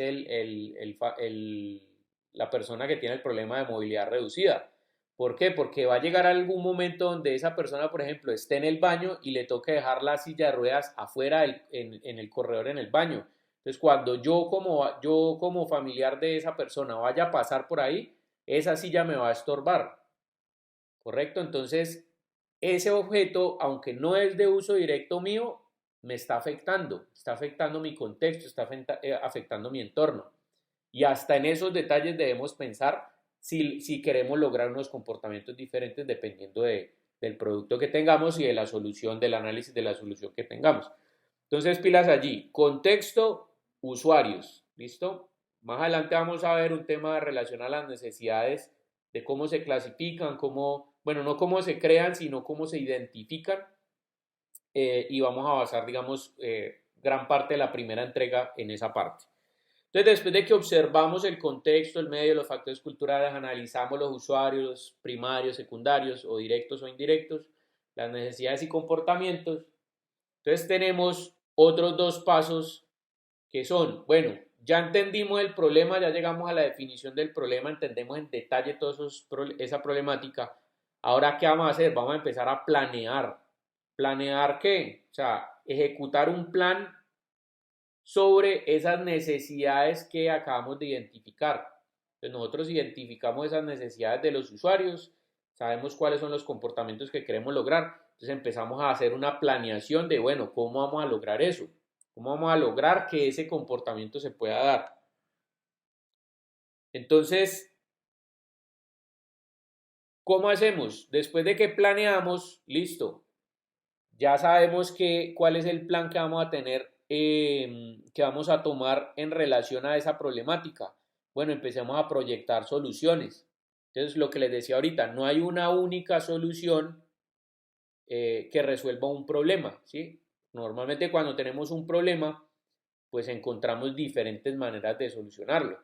la persona que tiene el problema de movilidad reducida. ¿Por qué? Porque va a llegar algún momento donde esa persona, por ejemplo, esté en el baño y le toque dejar la silla de ruedas afuera en el corredor en el baño. Entonces, cuando yo como familiar de esa persona vaya a pasar por ahí, esa silla me va a estorbar. ¿Correcto? Entonces, ese objeto, aunque no es de uso directo mío, me está afectando mi contexto, está afectando mi entorno. Y hasta en esos detalles debemos pensar si queremos lograr unos comportamientos diferentes dependiendo del producto que tengamos y de la solución, del análisis de la solución que tengamos. Entonces, pilas allí, contexto, usuarios, ¿listo? Más adelante vamos a ver un tema relacionado a las necesidades, de cómo se clasifican, bueno, no cómo se crean, sino cómo se identifican, y vamos a basar, digamos, gran parte de la primera entrega en esa parte. Entonces, después de que observamos el contexto, el medio, los factores culturales, analizamos los usuarios primarios, secundarios o directos o indirectos, las necesidades y comportamientos, entonces tenemos otros dos pasos que son, bueno, ya entendimos el problema, ya llegamos a la definición del problema, entendemos en detalle toda esa problemática. Ahora, ¿qué vamos a hacer? Vamos a empezar a planear. ¿Planear qué? O sea, ejecutar un plan sobre esas necesidades que acabamos de identificar. Entonces, nosotros identificamos esas necesidades de los usuarios, sabemos cuáles son los comportamientos que queremos lograr, entonces empezamos a hacer una planeación de, bueno, ¿cómo vamos a lograr eso? ¿Cómo vamos a lograr que ese comportamiento se pueda dar? Entonces, ¿cómo hacemos? Después de que planeamos, listo, ya sabemos cuál es el plan que vamos a tener, que vamos a tomar en relación a esa problemática. Bueno, empecemos a proyectar soluciones. Entonces, lo que les decía ahorita, no hay una única solución que resuelva un problema, ¿sí? Normalmente cuando tenemos un problema, pues encontramos diferentes maneras de solucionarlo.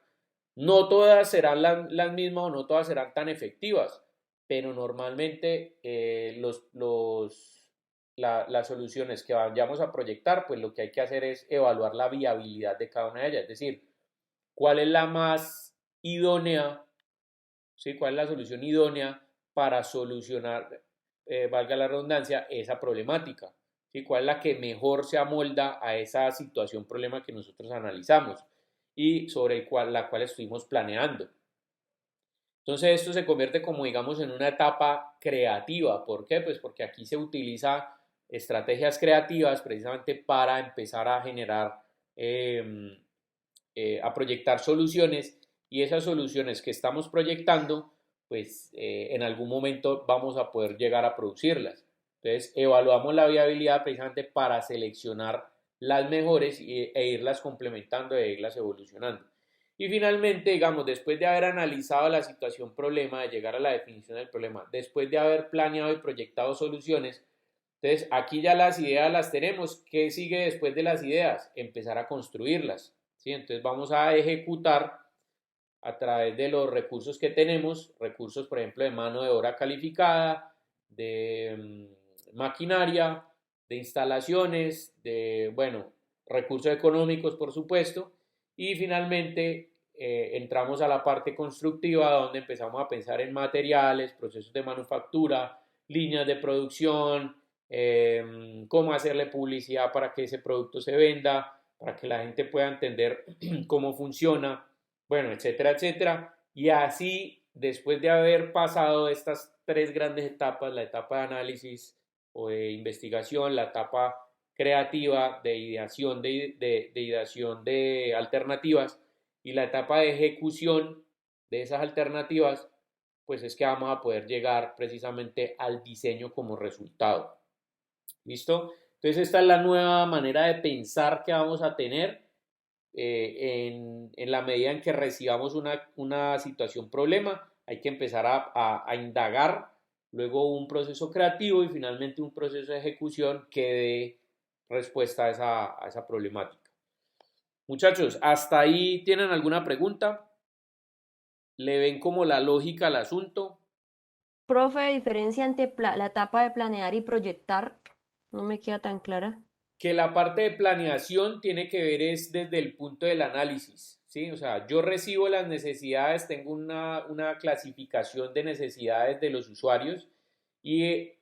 No todas serán las mismas o no todas serán tan efectivas, pero normalmente las soluciones que vayamos a proyectar, pues lo que hay que hacer es evaluar la viabilidad de cada una de ellas, es decir, cuál es la más idónea, ¿sí? ¿Cuál es la solución idónea para solucionar, valga la redundancia, esa problemática? ¿Sí? ¿Cuál es la que mejor se amolda a esa situación, problema que nosotros analizamos y sobre la cual estuvimos planeando? Entonces esto se convierte como, digamos, en una etapa creativa. ¿Por qué? Pues porque aquí se utiliza estrategias creativas precisamente para empezar a generar, a proyectar soluciones, y esas soluciones que estamos proyectando, pues en algún momento vamos a poder llegar a producirlas. Entonces evaluamos la viabilidad precisamente para seleccionar las mejores e irlas complementando e irlas evolucionando. Y finalmente, digamos, después de haber analizado la situación problema, de llegar a la definición del problema, después de haber planeado y proyectado soluciones, entonces aquí ya las ideas las tenemos. ¿Qué sigue después de las ideas? Empezar a construirlas, ¿sí? Entonces vamos a ejecutar a través de los recursos que tenemos, recursos por ejemplo de mano de obra calificada, de maquinaria, de instalaciones, de, bueno, recursos económicos por supuesto, y finalmente entramos a la parte constructiva donde empezamos a pensar en materiales, procesos de manufactura, líneas de producción, cómo hacerle publicidad para que ese producto se venda, para que la gente pueda entender cómo funciona, bueno, etcétera, etcétera. Y así después de haber pasado estas tres grandes etapas, la etapa de análisis o de investigación, la etapa creativa de ideación de ideación de alternativas y la etapa de ejecución de esas alternativas, pues es que vamos a poder llegar precisamente al diseño como resultado. ¿Listo? Entonces esta es la nueva manera de pensar que vamos a tener en la medida en que recibamos una situación problema. Hay que empezar a indagar, luego un proceso creativo y finalmente un proceso de ejecución que dé respuesta a esa problemática. Muchachos, ¿hasta ahí tienen alguna pregunta? ¿Le ven como la lógica al asunto? Profe, diferencia entre la etapa de planear y proyectar, no me queda tan clara. Que la parte de planeación tiene que ver es desde el punto del análisis, ¿sí? O sea, yo recibo las necesidades, tengo una clasificación de necesidades de los usuarios y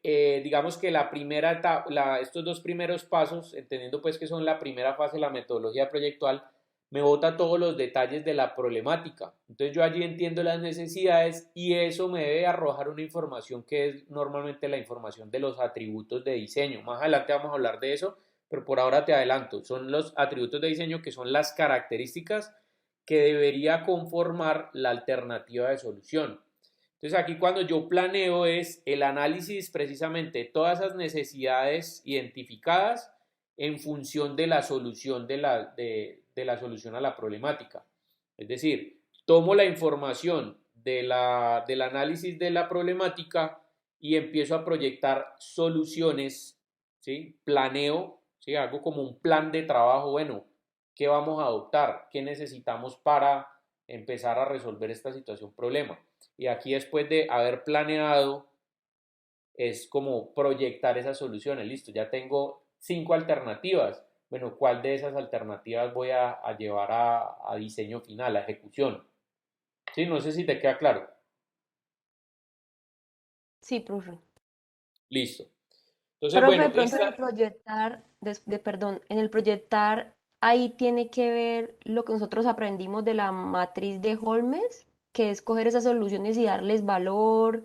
digamos que la primera etapa, estos dos primeros pasos, entendiendo pues que son la primera fase de la metodología proyectual, me bota todos los detalles de la problemática. Entonces yo allí entiendo las necesidades y eso me debe arrojar una información que es normalmente la información de los atributos de diseño. Más adelante vamos a hablar de eso, pero por ahora te adelanto. Son los atributos de diseño que son las características que debería conformar la alternativa de solución. Entonces aquí cuando yo planeo es el análisis precisamente de todas esas necesidades identificadas en función de la solución de la solución a la problemática. Es decir, tomo la información del análisis de la problemática y empiezo a proyectar soluciones, ¿sí? Planeo, ¿sí? Hago como un plan de trabajo, bueno, ¿qué vamos a adoptar? ¿Qué necesitamos para empezar a resolver esta situación problema? Y aquí después de haber planeado es como proyectar esas soluciones. Listo, ya tengo 5 alternativas. Bueno, ¿cuál de esas alternativas voy a llevar a diseño final, a ejecución? Sí, no sé si te queda claro. Sí, profe. Listo. Entonces, Profe, bueno, de pronto en el proyectar, perdón, en el proyectar ahí tiene que ver lo que nosotros aprendimos de la matriz de Holmes, que es coger esas soluciones y darles valor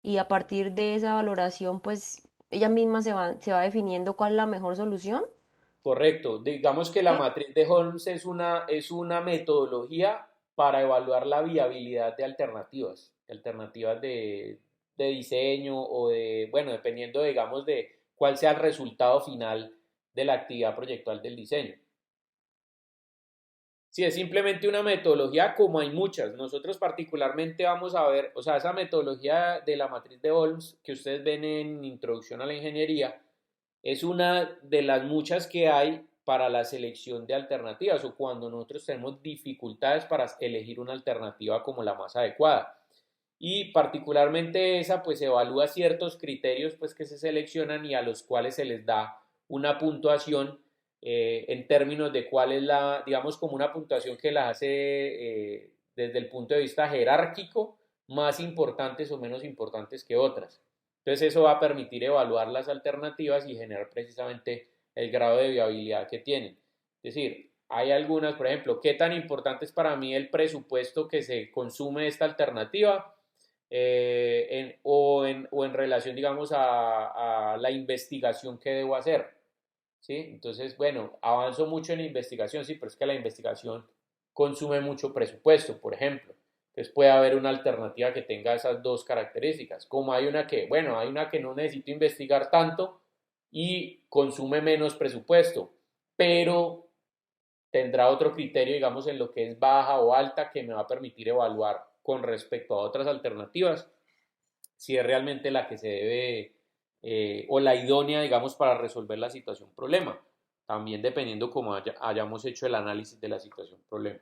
y a partir de esa valoración, pues ella misma se va definiendo cuál es la mejor solución. correcto. Digamos que la matriz de Holmes es una metodología para evaluar la viabilidad de alternativas de diseño o bueno, dependiendo, digamos, de cuál sea el resultado final de la actividad proyectual del diseño. Sí, es simplemente una metodología como hay muchas. Nosotros particularmente vamos a ver, o sea, esa metodología de la matriz de Holmes que ustedes ven en Introducción a la Ingeniería es una de las muchas que hay para la selección de alternativas o cuando nosotros tenemos dificultades para elegir una alternativa como la más adecuada. Y particularmente esa pues evalúa ciertos criterios pues que se seleccionan y a los cuales se les da una puntuación en términos de cuál es digamos como una puntuación que las hace desde el punto de vista jerárquico más importantes o menos importantes que otras. Entonces eso va a permitir evaluar las alternativas y generar precisamente el grado de viabilidad que tienen. Es decir, hay algunas, por ejemplo, ¿qué tan importante es para mí el presupuesto que se consume esta alternativa? O en relación, digamos, a la investigación que debo hacer. ¿Sí? Entonces, bueno, avanzo mucho en la investigación, sí, pero es que la investigación consume mucho presupuesto, por ejemplo. Entonces puede haber una alternativa que tenga esas dos características, como hay una que, bueno, hay una que no necesito investigar tanto y consume menos presupuesto, pero tendrá otro criterio, digamos, en lo que es baja o alta que me va a permitir evaluar con respecto a otras alternativas si es realmente la que se debe o la idónea, digamos, para resolver la situación problema. También dependiendo cómo hayamos hecho el análisis de la situación problema.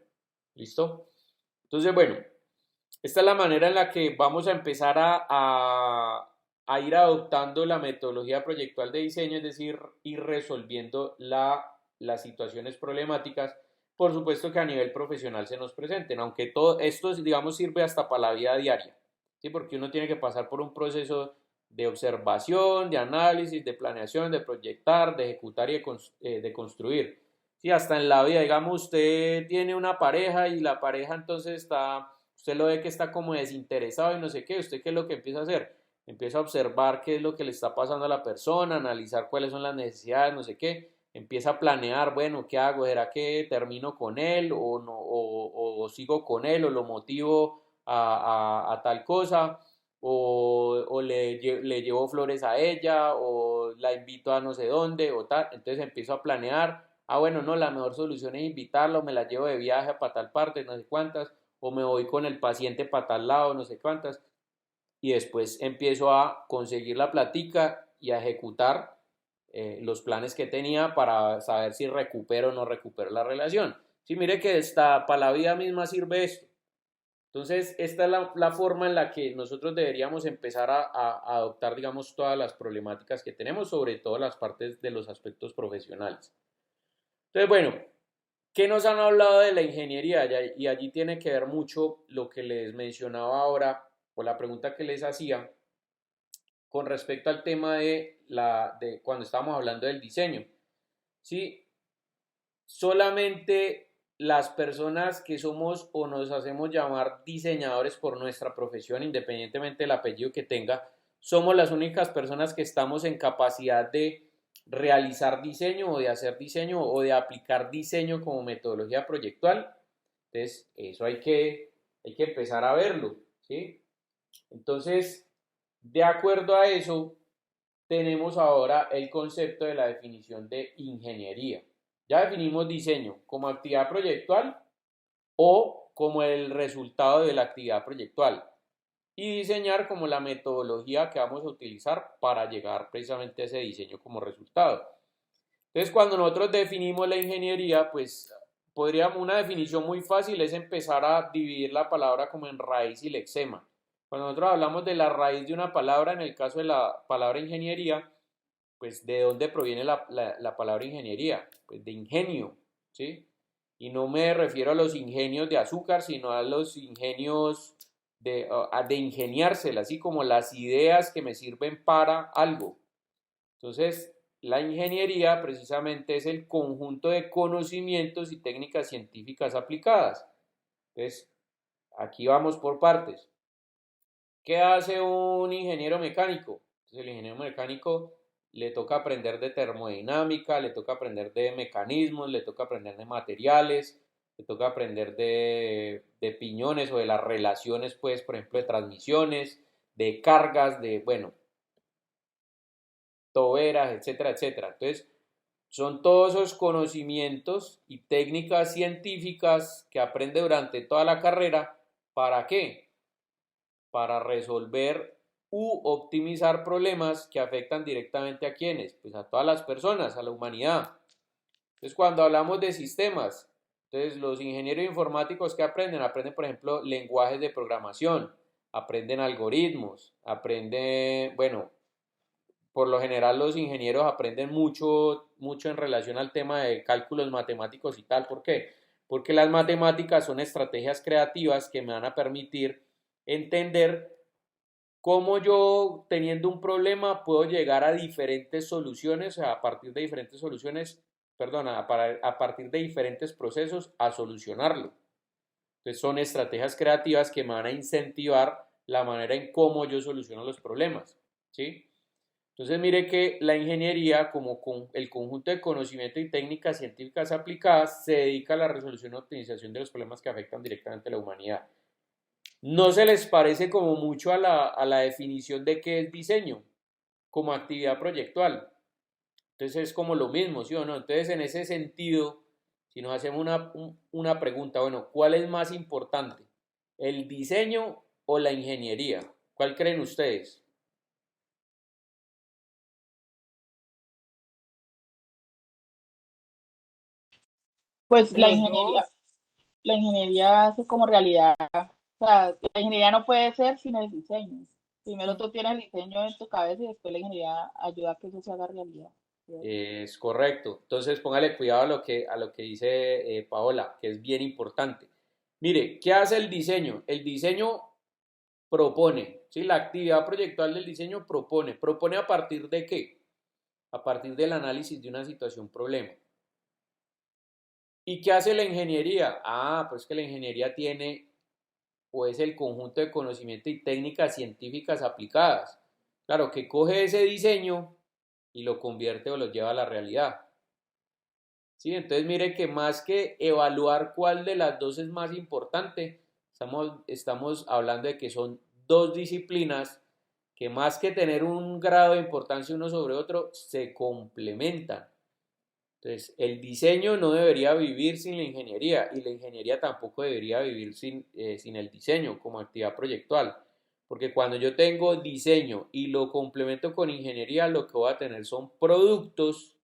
¿Listo? Entonces, bueno, esta es la manera en la que vamos a empezar a ir adoptando la metodología proyectual de diseño, es decir, ir resolviendo las situaciones problemáticas. Por supuesto que a nivel profesional se nos presenten, aunque todo esto, digamos, sirve hasta para la vida diaria, ¿sí? Porque uno tiene que pasar por un proceso de observación, de análisis, de planeación, de proyectar, de ejecutar y de construir. Sí, hasta en la vida, digamos, usted tiene una pareja y la pareja entonces está usted lo ve que está como desinteresado y no sé qué, ¿usted qué es lo que empieza a hacer? Empieza a observar qué es lo que le está pasando a la persona, analizar cuáles son las necesidades, no sé qué, empieza a planear, bueno, ¿qué hago? ¿Será que termino con él o, no, o sigo con él o lo motivo a tal cosa? O le llevo flores a ella o la invito a no sé dónde o tal. Entonces empiezo a planear, bueno, no, la mejor solución es invitarlo, me la llevo de viaje para tal parte, no sé cuántas, o me voy con el paciente para tal lado, no sé cuántas, y después empiezo a conseguir la platica y a ejecutar los planes que tenía para saber si recupero o no recupero la relación. Sí, mire que hasta para la vida misma sirve esto. Entonces, esta es la forma en la que nosotros deberíamos empezar a adoptar, digamos, todas las problemáticas que tenemos, sobre todo las partes de los aspectos profesionales. Entonces, bueno, ¿qué nos han hablado de la ingeniería? Y allí tiene que ver mucho lo que les mencionaba ahora, o la pregunta que les hacía, con respecto al tema de cuando estábamos hablando del diseño. ¿Sí? Solamente las personas que somos o nos hacemos llamar diseñadores por nuestra profesión, independientemente del apellido que tenga, somos las únicas personas que estamos en capacidad de realizar diseño o de hacer diseño o de aplicar diseño como metodología proyectual. Entonces, eso hay que empezar a verlo, ¿sí? Entonces, de acuerdo a eso, tenemos ahora el concepto de la definición de ingeniería. Ya definimos diseño como actividad proyectual o como el resultado de la actividad proyectual y diseñar como la metodología que vamos a utilizar para llegar precisamente a ese diseño como resultado. Entonces, cuando nosotros definimos la ingeniería, pues podríamos, una definición muy fácil es empezar a dividir la palabra como en raíz y lexema. Cuando nosotros hablamos de la raíz de una palabra, en el caso de la palabra ingeniería, pues ¿de dónde proviene la palabra ingeniería? Pues de ingenio, ¿sí? Y no me refiero a los ingenios de azúcar, sino a los ingenios de ingeniársela, así como las ideas que me sirven para algo. Entonces, la ingeniería precisamente es el conjunto de conocimientos y técnicas científicas aplicadas. Entonces, aquí vamos por partes. ¿Qué hace un ingeniero mecánico? Entonces, el ingeniero mecánico le toca aprender de termodinámica, le toca aprender de mecanismos, le toca aprender de materiales, le toca aprender de piñones o de las relaciones, pues, por ejemplo, de transmisiones, de cargas, de, bueno, toberas, etcétera, etcétera. Entonces, son todos esos conocimientos y técnicas científicas que aprende durante toda la carrera. ¿Para qué? Para resolver u optimizar problemas que afectan directamente a quienes, pues a todas las personas, a la humanidad. Entonces, cuando hablamos de sistemas, entonces los ingenieros informáticos que aprenden, aprenden, por ejemplo, lenguajes de programación, aprenden algoritmos, aprenden, bueno, por lo general los ingenieros aprenden mucho, mucho en relación al tema de cálculos matemáticos y tal. ¿Por qué? Porque las matemáticas son estrategias creativas que me van a permitir entender cómo yo, teniendo un problema, puedo llegar a diferentes soluciones, a partir de diferentes soluciones, perdón, a partir de diferentes procesos a solucionarlo. Entonces son estrategias creativas que me van a incentivar la manera en cómo yo soluciono los problemas, ¿sí? Entonces mire que la ingeniería, como con el conjunto de conocimiento y técnicas científicas aplicadas, se dedica a la resolución y optimización de los problemas que afectan directamente a la humanidad. ¿No se les parece como mucho a la definición de qué es diseño como actividad proyectual? Entonces es como lo mismo, ¿sí o no? Entonces en ese sentido, si nos hacemos una pregunta, bueno, ¿cuál es más importante? ¿El diseño o la ingeniería? ¿Cuál creen ustedes? Pues Los dos. la ingeniería hace como realidad. O sea, la ingeniería no puede ser sin el diseño. Primero tú tienes el diseño en tu cabeza y después la ingeniería ayuda a que eso se haga realidad. Es correcto. Entonces póngale cuidado a lo que dice Paola, que es bien importante. Mire, ¿qué hace el diseño? El diseño propone, ¿sí? La actividad proyectual del diseño propone. ¿Propone a partir de qué? A partir del análisis de una situación problema. ¿Y qué hace la ingeniería? Pues que la ingeniería tiene o es el conjunto de conocimiento y técnicas científicas aplicadas. Claro, que coge ese diseño y lo convierte o lo lleva a la realidad. ¿Sí? Entonces mire que más que evaluar cuál de las dos es más importante, estamos hablando de que son dos disciplinas que más que tener un grado de importancia uno sobre otro, se complementan. Entonces, el diseño no debería vivir sin la ingeniería y la ingeniería tampoco debería vivir sin el diseño como actividad proyectual. Porque cuando yo tengo diseño y lo complemento con ingeniería, lo que voy a tener son productos,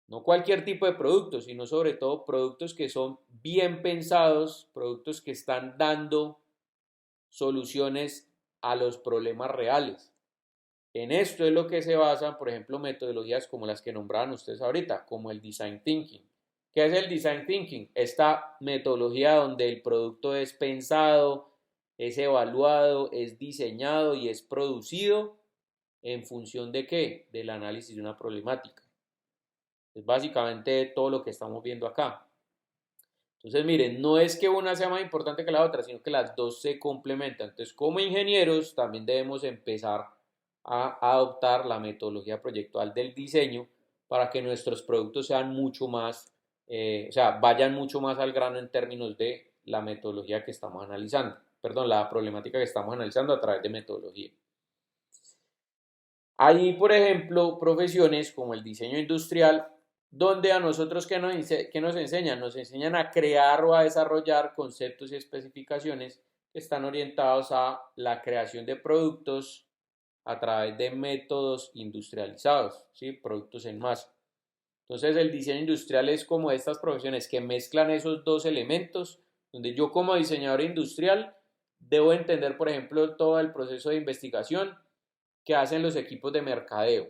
no cualquier tipo de productos, sino sobre todo productos que son bien pensados, productos que están dando soluciones a los problemas reales. En esto es lo que se basan, por ejemplo, metodologías como las que nombraban ustedes ahorita, como el Design Thinking. ¿Qué es el Design Thinking? Esta metodología donde el producto es pensado, es evaluado, es diseñado y es producido en función de ¿qué? Del análisis de una problemática. Es básicamente todo lo que estamos viendo acá. Entonces, miren, no es que una sea más importante que la otra, sino que las dos se complementan. Entonces, como ingenieros, también debemos empezar a adoptar la metodología proyectual del diseño para que nuestros productos sean mucho más, o sea, vayan mucho más al grano en términos de la metodología que estamos analizando, perdón, la problemática que estamos analizando a través de metodología. Hay, por ejemplo, profesiones como el diseño industrial, donde a nosotros, ¿qué nos enseñan? Nos enseñan a crear o a desarrollar conceptos y especificaciones que están orientados a la creación de productos a través de métodos industrializados, ¿sí? Productos en masa. Entonces, el diseño industrial es como estas profesiones que mezclan esos dos elementos, donde yo como diseñador industrial debo entender, por ejemplo, todo el proceso de investigación que hacen los equipos de mercadeo,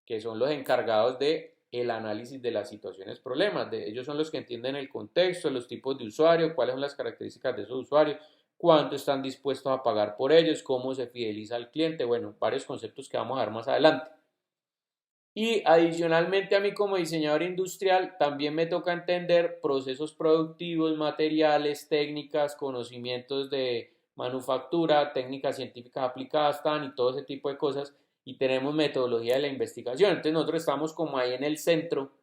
que son los encargados de el análisis de las situaciones, problemas. Ellos son los que entienden el contexto, los tipos de usuario, cuáles son las características de esos usuarios, cuánto están dispuestos a pagar por ellos, cómo se fideliza al cliente, bueno, varios conceptos que vamos a ver más adelante. Y adicionalmente a mí como diseñador industrial también me toca entender procesos productivos, materiales, técnicas, conocimientos de manufactura, técnicas científicas aplicadas, y todo ese tipo de cosas. Y tenemos metodología de la investigación. Entonces nosotros estamos como ahí en el centro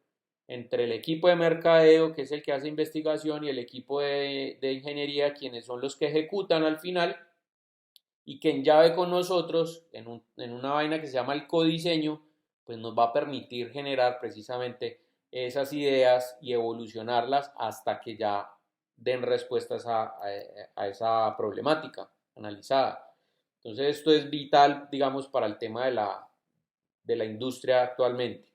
entre el equipo de mercadeo, que es el que hace investigación, y el equipo de ingeniería, quienes son los que ejecutan al final, y que en llave con nosotros, en una vaina que se llama el codiseño, pues nos va a permitir generar precisamente esas ideas y evolucionarlas hasta que ya den respuestas a esa problemática analizada. Entonces esto es vital, digamos, para el tema de la industria actualmente.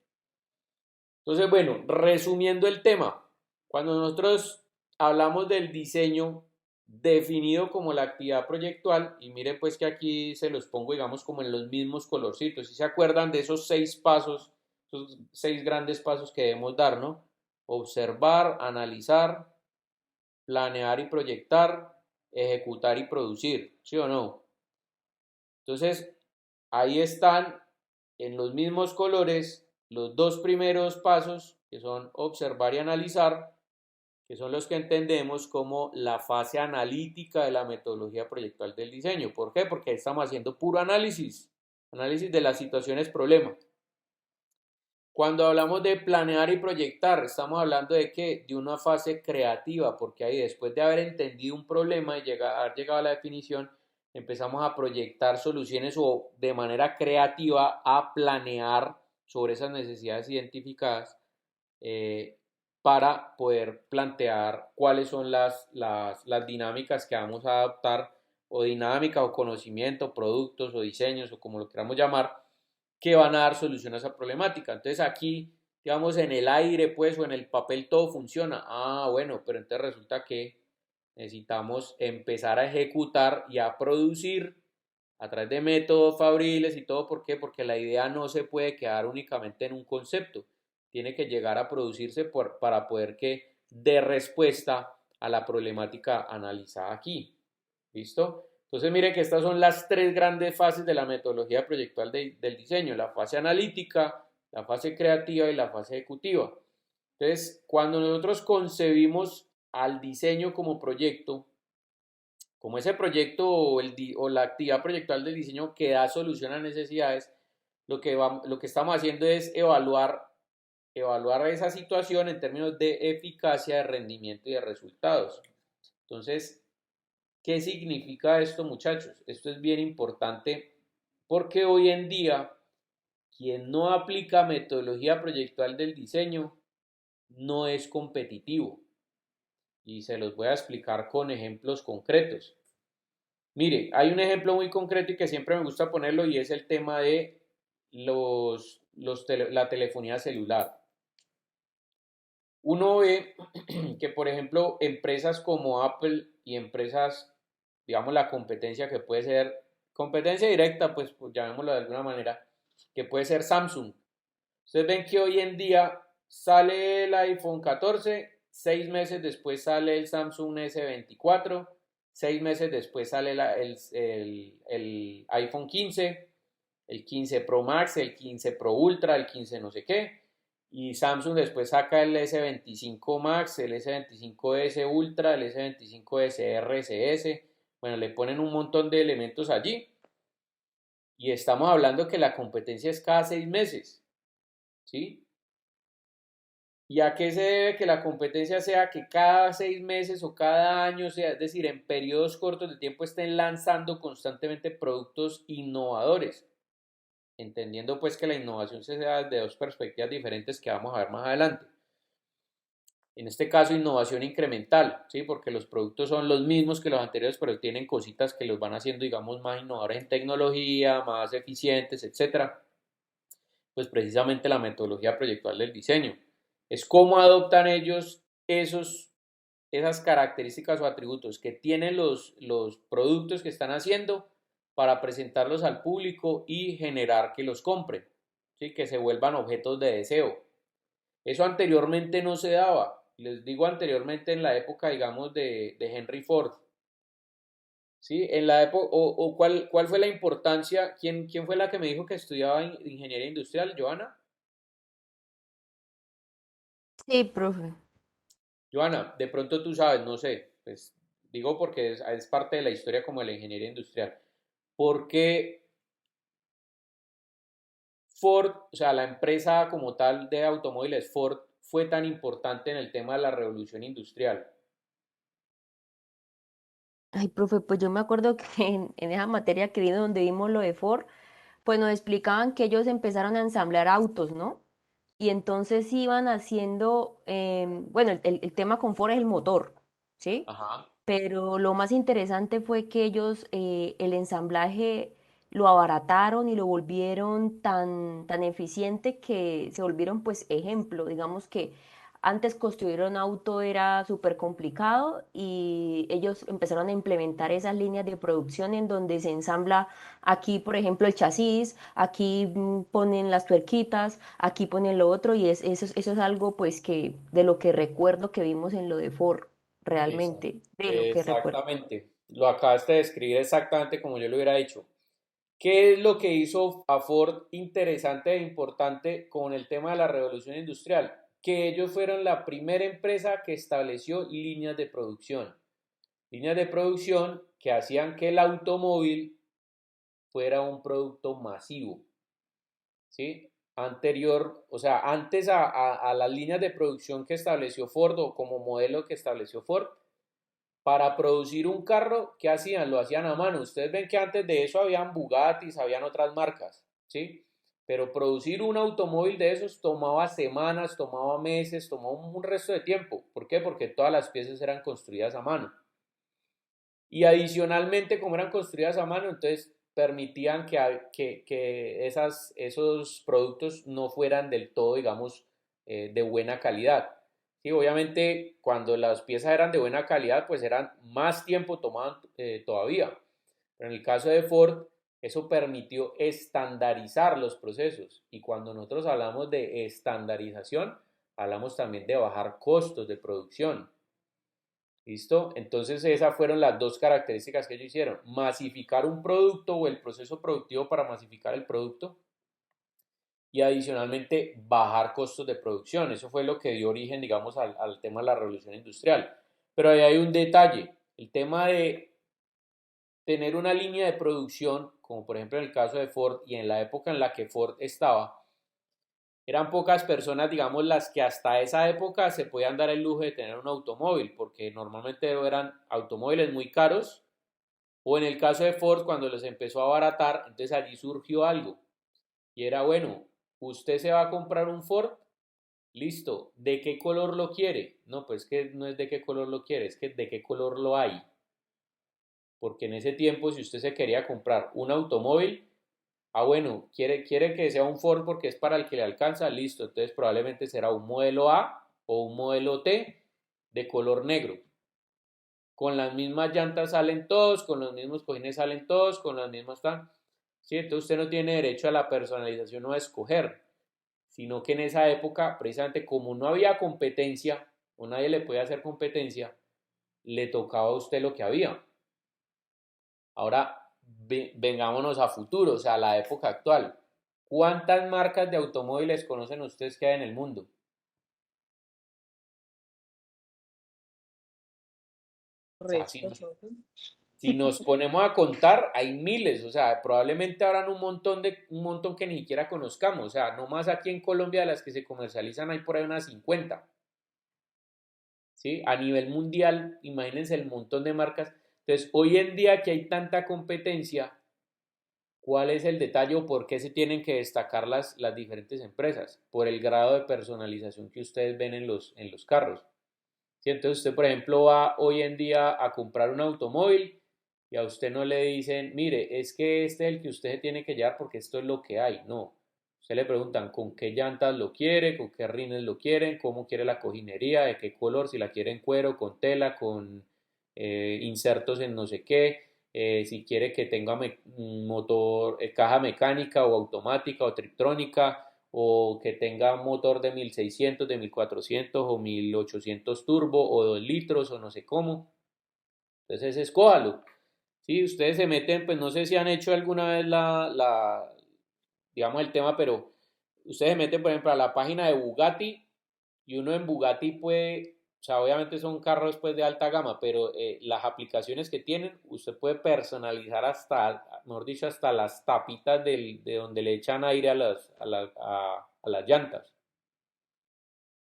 Entonces, bueno, resumiendo el tema, cuando nosotros hablamos del diseño definido como la actividad proyectual, y mire pues que aquí se los pongo, digamos, como en los mismos colorcitos, si se acuerdan de esos 6 pasos, esos 6 grandes pasos que debemos dar, ¿no? Observar, analizar, planear y proyectar, ejecutar y producir, ¿sí o no? Entonces, ahí están en los mismos colores los dos primeros pasos, que son observar y analizar, que son los que entendemos como la fase analítica de la metodología proyectual del diseño. ¿Por qué? Porque estamos haciendo puro análisis de las situaciones problema. Cuando hablamos de planear y proyectar, estamos hablando de ¿qué? De una fase creativa, porque ahí después de haber entendido un problema y haber llegado a la definición, empezamos a proyectar soluciones o de manera creativa a planear sobre esas necesidades identificadas para poder plantear cuáles son las dinámicas que vamos a adoptar, o dinámicas o conocimiento, productos o diseños o como lo queramos llamar, que van a dar solución a esa problemática. Entonces aquí, digamos, en el aire pues o en el papel todo funciona. Ah, bueno, pero entonces resulta que necesitamos empezar a ejecutar y a producir a través de métodos fabriles y todo. ¿Por qué? Porque la idea no se puede quedar únicamente en un concepto. Tiene que llegar a producirse para poder que dé respuesta a la problemática analizada aquí. ¿Listo? Entonces mire que estas son las 3 grandes fases de la metodología proyectual del diseño: la fase analítica, la fase creativa y la fase ejecutiva. Entonces, cuando nosotros concebimos al diseño como proyecto, Como ese proyecto o la actividad proyectual del diseño que da solución a necesidades, lo que estamos haciendo es evaluar esa situación en términos de eficacia, de rendimiento y de resultados. Entonces, ¿qué significa esto, muchachos? Esto es bien importante porque hoy en día quien no aplica metodología proyectual del diseño no es competitivo. Y se los voy a explicar con ejemplos concretos. Mire, hay un ejemplo muy concreto y que siempre me gusta ponerlo y es el tema de la telefonía celular. Uno ve que, por ejemplo, empresas como Apple y empresas, digamos, la competencia que puede ser competencia directa, pues llamémoslo de alguna manera, que puede ser Samsung. Ustedes ven que hoy en día sale el iPhone 14, 6 meses después sale el Samsung S24, 6 meses después sale el iPhone 15, el 15 Pro Max, el 15 Pro Ultra, el 15 no sé qué. Y Samsung después saca el S25 Max, el S25S Ultra, el S25S RCS. Bueno, le ponen un montón de elementos allí. Y estamos hablando que la competencia es cada 6 meses. ¿Sí? ¿Y a qué se debe que la competencia sea que cada 6 meses o cada año, sea, es decir, en periodos cortos de tiempo estén lanzando constantemente productos innovadores? Entendiendo pues que la innovación se da desde dos perspectivas diferentes que vamos a ver más adelante. En este caso, innovación incremental, ¿sí? Porque los productos son los mismos que los anteriores, pero tienen cositas que los van haciendo, digamos, más innovadores en tecnología, más eficientes, etcétera. Pues precisamente la metodología proyectual del diseño. Es cómo adoptan ellos esas características o atributos que tienen los productos que están haciendo para presentarlos al público y generar que los compren, ¿sí? Que se vuelvan objetos de deseo. Eso anteriormente no se daba. Les digo anteriormente en la época, digamos, de Henry Ford. ¿Sí? En la época, ¿cuál fue la importancia? ¿Quién fue la que me dijo que estudiaba ingeniería industrial, Joana? Sí, profe. Joana, de pronto tú sabes, no sé, pues digo porque es parte de la historia como de la ingeniería industrial. ¿Por qué Ford, o sea, la empresa como tal de automóviles Ford, fue tan importante en el tema de la revolución industrial? Ay, profe, pues yo me acuerdo que en esa materia que vino donde vimos lo de Ford, pues nos explicaban que ellos empezaron a ensamblar autos, ¿no? Y entonces iban haciendo, bueno, el tema con Ford es el motor, ¿sí? Ajá. Pero lo más interesante fue que ellos el ensamblaje lo abarataron y lo volvieron tan eficiente que se volvieron pues ejemplo. Digamos que antes construir un auto era súper complicado y ellos empezaron a implementar esas líneas de producción en donde se ensambla aquí, por ejemplo, el chasis, aquí ponen las tuerquitas, aquí ponen lo otro y eso es algo pues que de lo que recuerdo que vimos en lo de Ford realmente, de lo que recuerdo. Exactamente. Lo acabaste de describir exactamente como yo lo hubiera dicho. ¿Qué es lo que hizo a Ford interesante e importante con el tema de la revolución industrial? Que ellos fueron la primera empresa que estableció líneas de producción. Líneas de producción que hacían que el automóvil fuera un producto masivo. ¿Sí? O sea, antes a las líneas de producción que estableció Ford o como modelo que estableció Ford, para producir un carro, ¿qué hacían? Lo hacían a mano. Ustedes ven que antes de eso habían Bugattis, habían otras marcas, ¿sí? Pero producir un automóvil de esos tomaba semanas, tomaba meses, tomaba un resto de tiempo. ¿Por qué? Porque todas las piezas eran construidas a mano. Y adicionalmente, como eran construidas a mano, entonces permitían que esos productos no fueran del todo, digamos, de buena calidad. Sí, obviamente, cuando las piezas eran de buena calidad, pues eran más tiempo tomaban todavía. Pero en el caso de Ford, eso permitió estandarizar los procesos. Y cuando nosotros hablamos de estandarización, hablamos también de bajar costos de producción. ¿Listo? Entonces esas fueron las dos características que ellos hicieron. Masificar un producto o el proceso productivo para masificar el producto y adicionalmente bajar costos de producción. Eso fue lo que dio origen, digamos, al tema de la revolución industrial. Pero ahí hay un detalle. El tema de tener una línea de producción, como por ejemplo en el caso de Ford y en la época en la que Ford estaba, eran pocas personas, digamos, las que hasta esa época se podían dar el lujo de tener un automóvil, porque normalmente eran automóviles muy caros, o en el caso de Ford, cuando los empezó a abaratar, entonces allí surgió algo, y era, bueno, usted se va a comprar un Ford, listo, ¿de qué color lo quiere? No, pues que no es de qué color lo quiere, es que de qué color lo hay, porque en ese tiempo, si usted se quería comprar un automóvil, bueno, quiere que sea un Ford porque es para el que le alcanza, listo, entonces probablemente será un modelo A o un modelo T de color negro. Con las mismas llantas salen todos, con los mismos cojines salen todos, con las mismas tan. ¿Sí? Entonces usted no tiene derecho a la personalización o a escoger, sino que en esa época, precisamente como no había competencia, o nadie le podía hacer competencia, le tocaba a usted lo que había. Ahora, vengámonos a futuro, o sea, a la época actual. ¿Cuántas marcas de automóviles conocen ustedes que hay en el mundo? O sea, Correcto, profe. si nos ponemos a contar, hay miles, o sea, probablemente habrán un montón que ni siquiera conozcamos, o sea, no más aquí en Colombia de las que se comercializan hay por ahí unas 50, ¿sí? A nivel mundial, imagínense el montón de marcas. Entonces, hoy en día que hay tanta competencia, ¿cuál es el detalle o por qué se tienen que destacar las diferentes empresas? Por el grado de personalización que ustedes ven en los carros. ¿Sí? Entonces usted, por ejemplo, va hoy en día a comprar un automóvil y a usted no le dicen, mire, es que este es el que usted se tiene que llevar porque esto es lo que hay. No. Usted le preguntan con qué llantas lo quiere, con qué rines lo quieren, cómo quiere la cojinería, de qué color, si la quiere en cuero, con tela, con insertos en no sé qué, si quiere que tenga motor, caja mecánica o automática o triptrónica, o que tenga motor de 1600, de 1400 o 1800 turbo o 2 litros o no sé cómo. Entonces escójalo. Si ustedes se meten, pues no sé si han hecho alguna vez digamos el tema, pero ustedes se meten, por ejemplo, a la página de Bugatti y uno en Bugatti puede, o sea, obviamente son carros pues de alta gama, pero las aplicaciones que tienen, usted puede personalizar hasta, mejor dicho, hasta las tapitas de donde le echan aire a las llantas.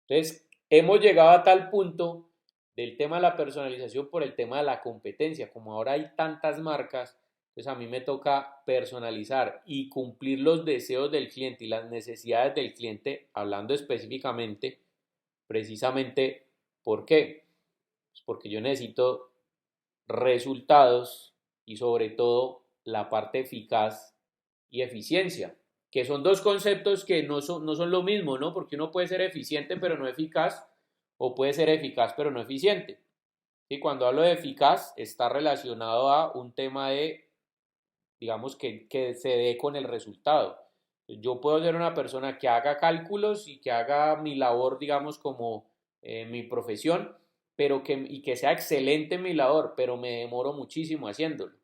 Entonces, hemos llegado a tal punto del tema de la personalización por el tema de la competencia. Como ahora hay tantas marcas, entonces a mí me toca personalizar y cumplir los deseos del cliente y las necesidades del cliente, hablando específicamente, precisamente, ¿por qué? Pues porque yo necesito resultados y sobre todo la parte eficaz y eficiencia, que son dos conceptos que no son lo mismo, ¿no? Porque uno puede ser eficiente pero no eficaz, o puede ser eficaz pero no eficiente. Y cuando hablo de eficaz, está relacionado a un tema de, digamos, que se dé con el resultado. Yo puedo ser una persona que haga cálculos y que haga mi labor, digamos, como mi profesión, y que sea excelente en mi labor, pero me demoro muchísimo haciéndolo.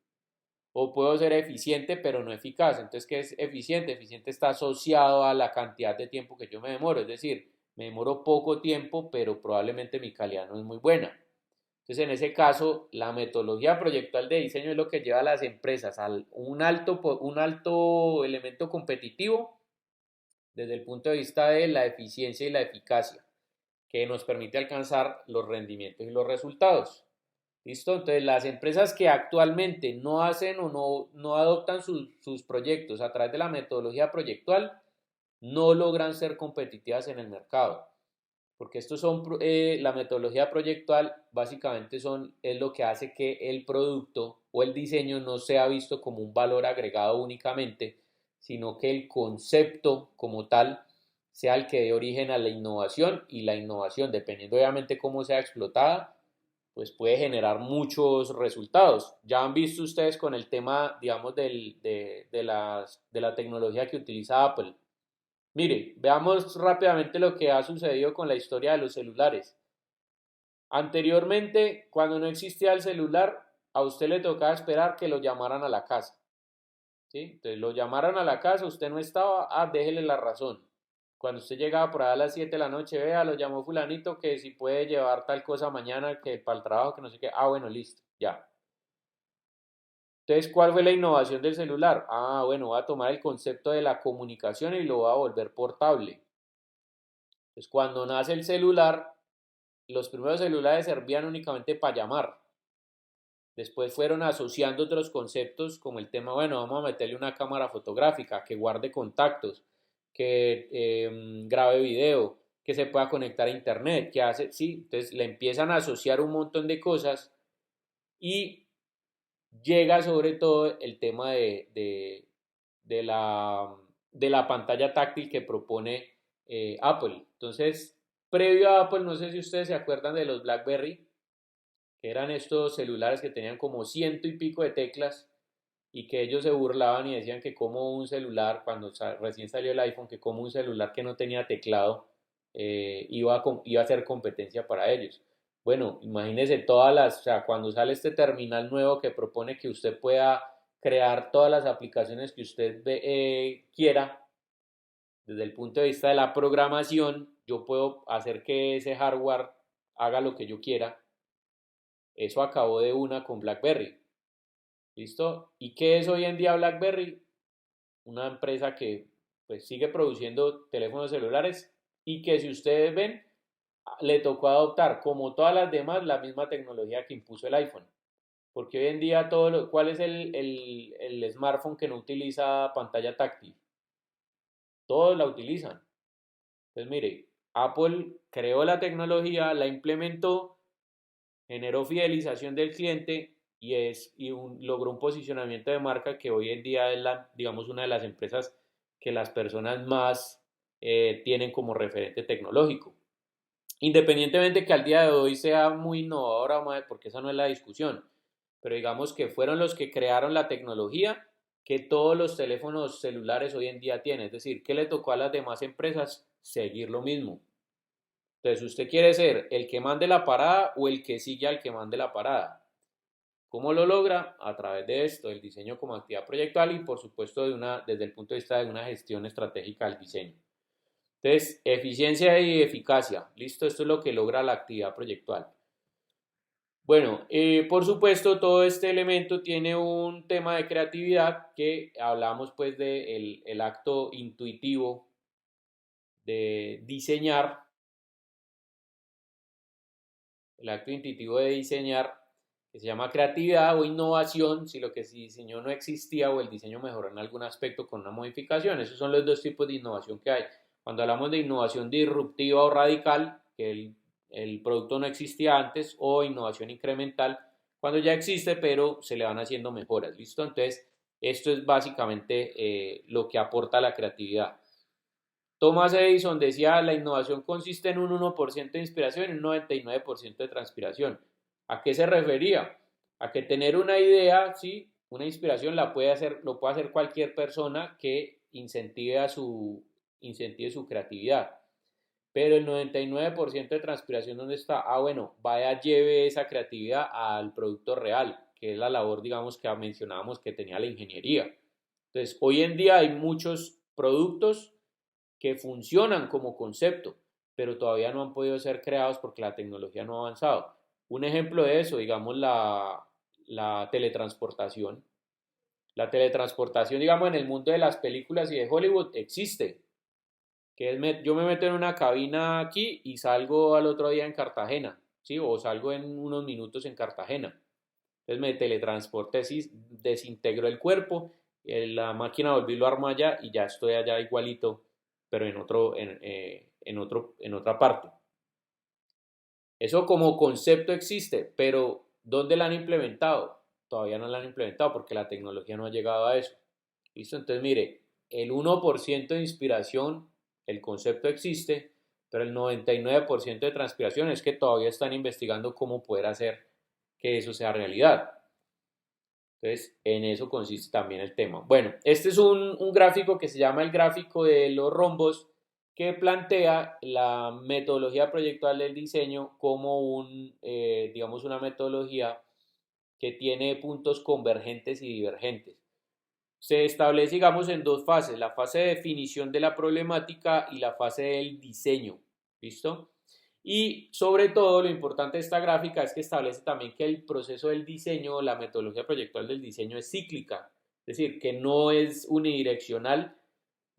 O puedo ser eficiente, pero no eficaz. Entonces, ¿qué es eficiente? Eficiente está asociado a la cantidad de tiempo que yo me demoro. Es decir, me demoro poco tiempo, pero probablemente mi calidad no es muy buena. Entonces, en ese caso, la metodología proyectual de diseño es lo que lleva a las empresas a un alto elemento competitivo desde el punto de vista de la eficiencia y la eficacia, que nos permite alcanzar los rendimientos y los resultados. ¿Listo? Entonces, las empresas que actualmente no hacen o no adoptan sus proyectos a través de la metodología proyectual no logran ser competitivas en el mercado. Porque estos son, la metodología proyectual básicamente es lo que hace que el producto o el diseño no sea visto como un valor agregado únicamente, sino que el concepto como tal sea el que dé origen a la innovación, y la innovación, dependiendo obviamente cómo sea explotada, pues puede generar muchos resultados. Ya han visto ustedes con el tema, digamos, de la tecnología que utiliza Apple. Mire, veamos rápidamente lo que ha sucedido con la historia de los celulares. Anteriormente, cuando no existía el celular, a usted le tocaba esperar que lo llamaran a la casa. ¿Sí? Entonces lo llamaran a la casa, usted no estaba, déjele la razón. Cuando usted llegaba por ahí a las 7 de la noche, vea, lo llamó fulanito que si puede llevar tal cosa mañana, que para el trabajo, que no sé qué. Bueno, listo, ya. Entonces, ¿cuál fue la innovación del celular? Ah, bueno, voy a tomar el concepto de la comunicación y lo voy a volver portable. Entonces, cuando nace el celular, los primeros celulares servían únicamente para llamar. Después fueron asociando otros conceptos como el tema, bueno, vamos a meterle una cámara fotográfica que guarde contactos, que grabe video, que se pueda conectar a internet, que hace, sí, entonces le empiezan a asociar un montón de cosas y llega sobre todo el tema de la, de la pantalla táctil que propone Apple. Entonces, previo a Apple, no sé si ustedes se acuerdan de los BlackBerry, que eran estos celulares que tenían como ciento y pico de teclas y que ellos se burlaban y decían que como un celular, cuando recién salió el iPhone, que como un celular que no tenía teclado iba a ser competencia para ellos. Bueno, imagínese todas las, o sea, cuando sale este terminal nuevo que propone que usted pueda crear todas las aplicaciones que usted quiera, desde el punto de vista de la programación, yo puedo hacer que ese hardware haga lo que yo quiera. Eso acabó de una con BlackBerry. ¿Listo? ¿Y qué es hoy en día BlackBerry? Una empresa que pues sigue produciendo teléfonos celulares y que si ustedes ven, le tocó adoptar, como todas las demás, la misma tecnología que impuso el iPhone. Porque hoy en día, ¿cuál es el smartphone que no utiliza pantalla táctil? Todos la utilizan. Entonces, mire, Apple creó la tecnología, la implementó, generó fidelización del cliente logró un posicionamiento de marca que hoy en día es digamos, una de las empresas que las personas más tienen como referente tecnológico. Independientemente que al día de hoy sea muy innovadora, porque esa no es la discusión, pero digamos que fueron los que crearon la tecnología que todos los teléfonos celulares hoy en día tienen. Es decir, ¿qué le tocó a las demás empresas? Seguir lo mismo. Entonces, ¿usted quiere ser el que mande la parada o el que sigue al que mande la parada? ¿Cómo lo logra? A través de esto, el diseño como actividad proyectual y por supuesto desde el punto de vista de una gestión estratégica del diseño. Entonces, eficiencia y eficacia. Listo, esto es lo que logra la actividad proyectual. Bueno, por supuesto, todo este elemento tiene un tema de creatividad que hablamos pues de el acto intuitivo de diseñar, el acto intuitivo de diseñar que se llama creatividad o innovación, si lo que se diseñó no existía o el diseño mejoró en algún aspecto con una modificación. Esos son los dos tipos de innovación que hay. Cuando hablamos de innovación disruptiva o radical, que el producto no existía antes, o innovación incremental, cuando ya existe, pero se le van haciendo mejoras. ¿Listo? Entonces, esto es básicamente lo que aporta la creatividad. Thomas Edison decía, la innovación consiste en un 1% de inspiración y un 99% de transpiración. ¿A qué se refería? A que tener una idea, ¿sí? Una inspiración lo puede hacer cualquier persona que incentive su creatividad. Pero el 99% de transpiración, ¿dónde está? Ah, bueno, vaya, lleve esa creatividad al producto real, que es la labor, digamos, que mencionábamos que tenía la ingeniería. Entonces, hoy en día hay muchos productos que funcionan como concepto, pero todavía no han podido ser creados porque la tecnología no ha avanzado. Un ejemplo de eso, digamos, la teletransportación. La teletransportación, digamos, en el mundo de las películas y de Hollywood existe, que es yo me meto en una cabina aquí y salgo al otro día en Cartagena, ¿sí? O salgo en unos minutos en Cartagena. Entonces me teletransporté, desintegro el cuerpo, la máquina volví lo arma allá y ya estoy allá igualito, pero en otra parte. Eso como concepto existe, pero ¿dónde la han implementado? Todavía no la han implementado porque la tecnología no ha llegado a eso. ¿Listo? Entonces, mire, el 1% de inspiración, el concepto existe, pero el 99% de transpiración es que todavía están investigando cómo poder hacer que eso sea realidad. Entonces, en eso consiste también el tema. Bueno, este es un gráfico que se llama el gráfico de los rombos, que plantea la metodología proyectual del diseño como digamos, una metodología que tiene puntos convergentes y divergentes. Se establece, digamos, en dos fases, la fase de definición de la problemática y la fase del diseño. ¿Listo? Y sobre todo lo importante de esta gráfica es que establece también que el proceso del diseño, la metodología proyectual del diseño es cíclica, es decir, que no es unidireccional.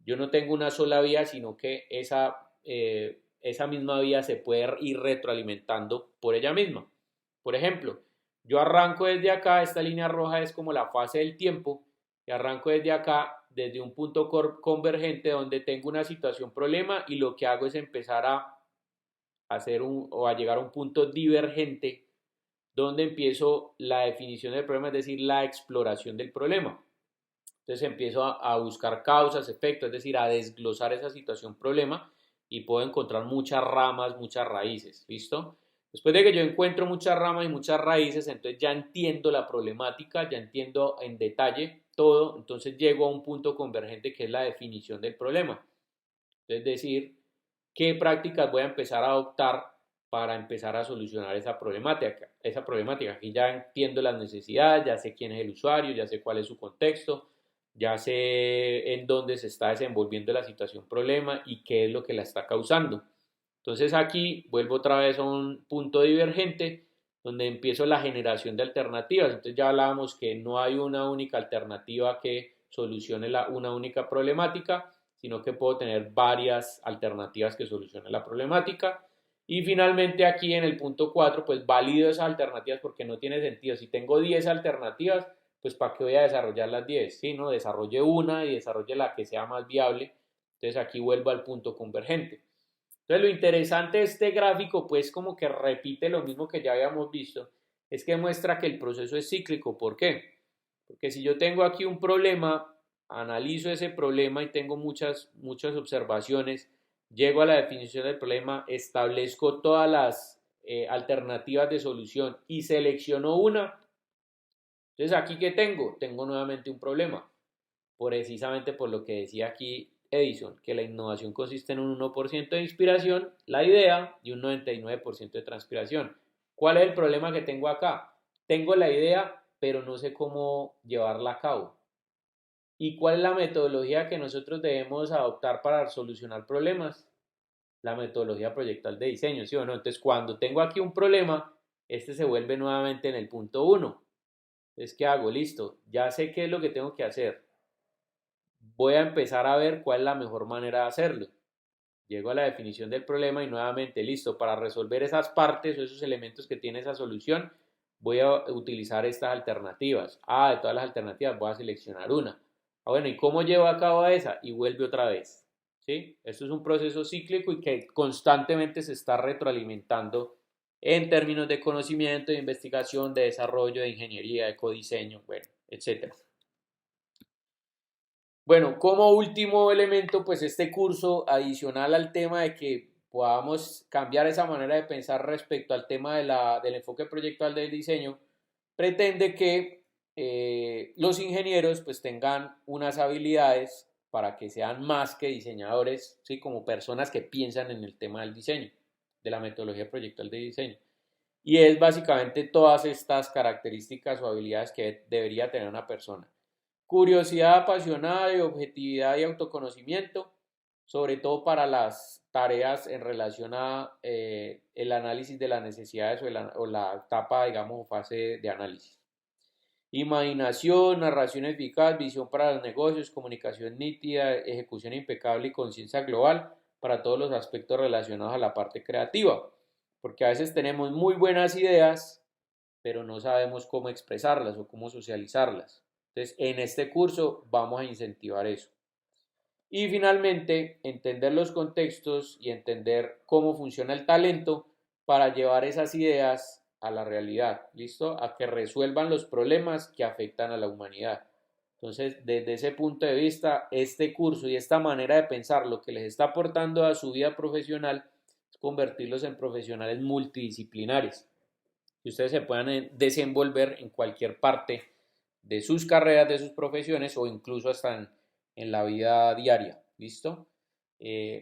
Yo no tengo una sola vía, sino que esa misma vía se puede ir retroalimentando por ella misma. Por ejemplo, yo arranco desde acá, esta línea roja es como la fase del tiempo, y arranco desde acá, desde un punto convergente donde tengo una situación problema y lo que hago es empezar a llegar a un punto divergente donde empiezo la definición del problema, es decir, la exploración del problema. Entonces empiezo a buscar causas, efectos, es decir, a desglosar esa situación problema y puedo encontrar muchas ramas, muchas raíces, ¿listo? Después de que yo encuentro muchas ramas y muchas raíces, entonces ya entiendo la problemática, ya entiendo en detalle todo, entonces llego a un punto convergente que es la definición del problema. Es decir, qué prácticas voy a empezar a adoptar para empezar a solucionar esa problemática. Aquí ya entiendo las necesidades, ya sé quién es el usuario, ya sé cuál es su contexto, ya sé en dónde se está desenvolviendo la situación problema y qué es lo que la está causando. Entonces aquí vuelvo otra vez a un punto divergente donde empiezo la generación de alternativas. Entonces ya hablábamos que no hay una única alternativa que solucione una única problemática, sino que puedo tener varias alternativas que solucionen la problemática. Y finalmente aquí en el punto 4, pues valido esas alternativas porque no tiene sentido. Si tengo 10 alternativas, pues ¿para qué voy a desarrollar las 10? ¿Sí? ¿No? Desarrolle una y desarrolle la que sea más viable. Entonces aquí vuelvo al punto convergente. Entonces lo interesante de este gráfico, pues como que repite lo mismo que ya habíamos visto, es que muestra que el proceso es cíclico. ¿Por qué? Porque si yo tengo aquí un problema, analizo ese problema y tengo muchas observaciones, llego a la definición del problema, establezco todas las alternativas de solución y selecciono una. Entonces aquí ¿qué tengo? Tengo nuevamente un problema, precisamente por lo que decía aquí Edison, que la innovación consiste en un 1% de inspiración, la idea, y un 99% de transpiración. ¿Cuál es el problema que tengo acá? Tengo la idea, pero no sé cómo llevarla a cabo. ¿Y cuál es la metodología que nosotros debemos adoptar para solucionar problemas? La metodología proyectual de diseño, ¿sí o no? Entonces, cuando tengo aquí un problema, este se vuelve nuevamente en el punto 1. Entonces, ¿qué hago? Listo, ya sé qué es lo que tengo que hacer. Voy a empezar a ver cuál es la mejor manera de hacerlo. Llego a la definición del problema y nuevamente, listo, para resolver esas partes o esos elementos que tiene esa solución, voy a utilizar estas alternativas. De todas las alternativas voy a seleccionar una. Bueno, ¿y cómo llevo a cabo a esa? Y vuelve otra vez. ¿Sí? Esto es un proceso cíclico y que constantemente se está retroalimentando en términos de conocimiento, de investigación, de desarrollo, de ingeniería, de codiseño, bueno, etcétera. Bueno, como último elemento, pues este curso adicional al tema de que podamos cambiar esa manera de pensar respecto al tema del enfoque proyectual del diseño, pretende que los ingenieros pues tengan unas habilidades para que sean más que diseñadores, ¿sí? Como personas que piensan en el tema del diseño, de la metodología proyectual de diseño. Y es básicamente todas estas características o habilidades que debería tener una persona. Curiosidad apasionada y objetividad y autoconocimiento, sobre todo para las tareas en relación a el análisis de las necesidades o la etapa, digamos, o fase de análisis. Imaginación, narración eficaz, visión para los negocios, comunicación nítida, ejecución impecable y conciencia global para todos los aspectos relacionados a la parte creativa. Porque a veces tenemos muy buenas ideas, pero no sabemos cómo expresarlas o cómo socializarlas. Entonces, en este curso vamos a incentivar eso. Y finalmente, entender los contextos y entender cómo funciona el talento para llevar esas ideas a la realidad, ¿listo? A que resuelvan los problemas que afectan a la humanidad. Entonces, desde ese punto de vista, este curso y esta manera de pensar lo que les está aportando a su vida profesional es convertirlos en profesionales multidisciplinares, que ustedes se puedan desenvolver en cualquier parte de sus carreras, de sus profesiones o incluso hasta en la vida diaria, ¿listo?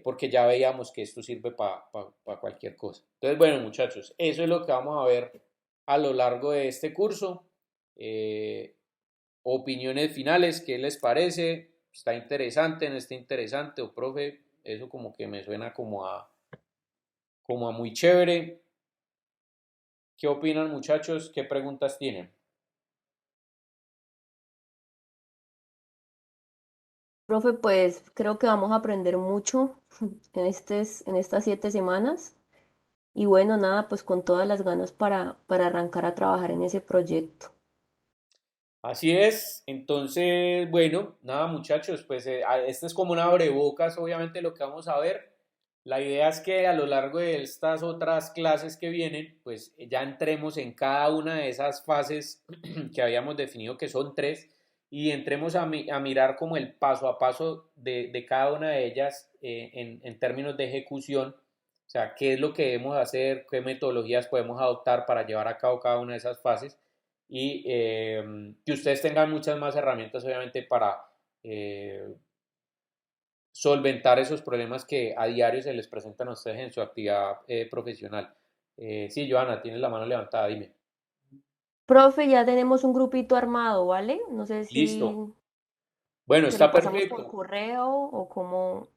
Porque ya veíamos que esto sirve para cualquier cosa. Entonces, bueno, muchachos, eso es lo que vamos a ver a lo largo de este curso. Opiniones finales, ¿qué les parece? ¿Está interesante? ¿No está interesante? O profe, eso como que me suena como como a muy chévere. ¿Qué opinan, muchachos? ¿Qué preguntas tienen? Profe, pues creo que vamos a aprender mucho en estas 7 semanas. Y bueno, nada, pues con todas las ganas para arrancar a trabajar en ese proyecto. Así es, entonces, bueno, nada muchachos, pues esta es como una abrebocas, obviamente lo que vamos a ver. La idea es que a lo largo de estas otras clases que vienen, pues ya entremos en cada una de esas fases que habíamos definido que son tres y entremos a mirar como el paso a paso de cada una de ellas en términos de ejecución, o sea, qué es lo que debemos hacer, qué metodologías podemos adoptar para llevar a cabo cada una de esas fases y que ustedes tengan muchas más herramientas, obviamente, para solventar esos problemas que a diario se les presentan a ustedes en su actividad profesional. Sí, Joana, tienes la mano levantada, dime. Profe, ya tenemos un grupito armado, ¿vale? No sé si Listo. Bueno, se lo está pasamos por perfecto. correo o como,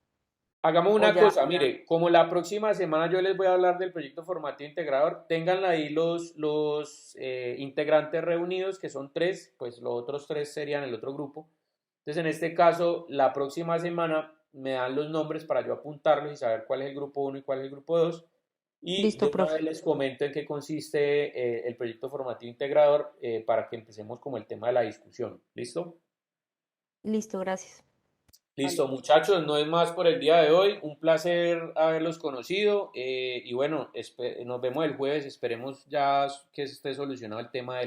Hagamos o una ya. cosa, mire, como la próxima semana yo les voy a hablar del proyecto formativo integrador, tengan ahí los integrantes reunidos, que son tres, pues los otros tres serían el otro grupo. Entonces, en este caso, la próxima semana me dan los nombres para yo apuntarlos y saber cuál es el grupo uno y cuál es el grupo 2. Y de Listo, una vez profe. les comento en qué consiste el proyecto formativo integrador para que empecemos como el tema de la discusión. ¿Listo? Listo, gracias. Listo, Vale. muchachos, no es más por el día de hoy. Un placer haberlos conocido y bueno, nos vemos el jueves. Esperemos ya que esté solucionado el tema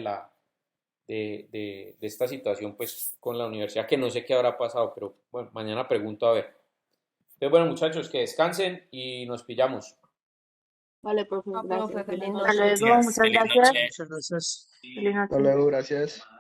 de esta situación pues con la universidad, que no sé qué habrá pasado, pero bueno, mañana pregunto a ver. Entonces, bueno, muchachos, que descansen y nos pillamos. Vale, profe, Ah, profe, gracias. Buenas feliz Hasta noche. noches. luego, Gracias, muchas feliz gracias. noche. Muchas gracias. Feliz Hasta noche. luego, gracias.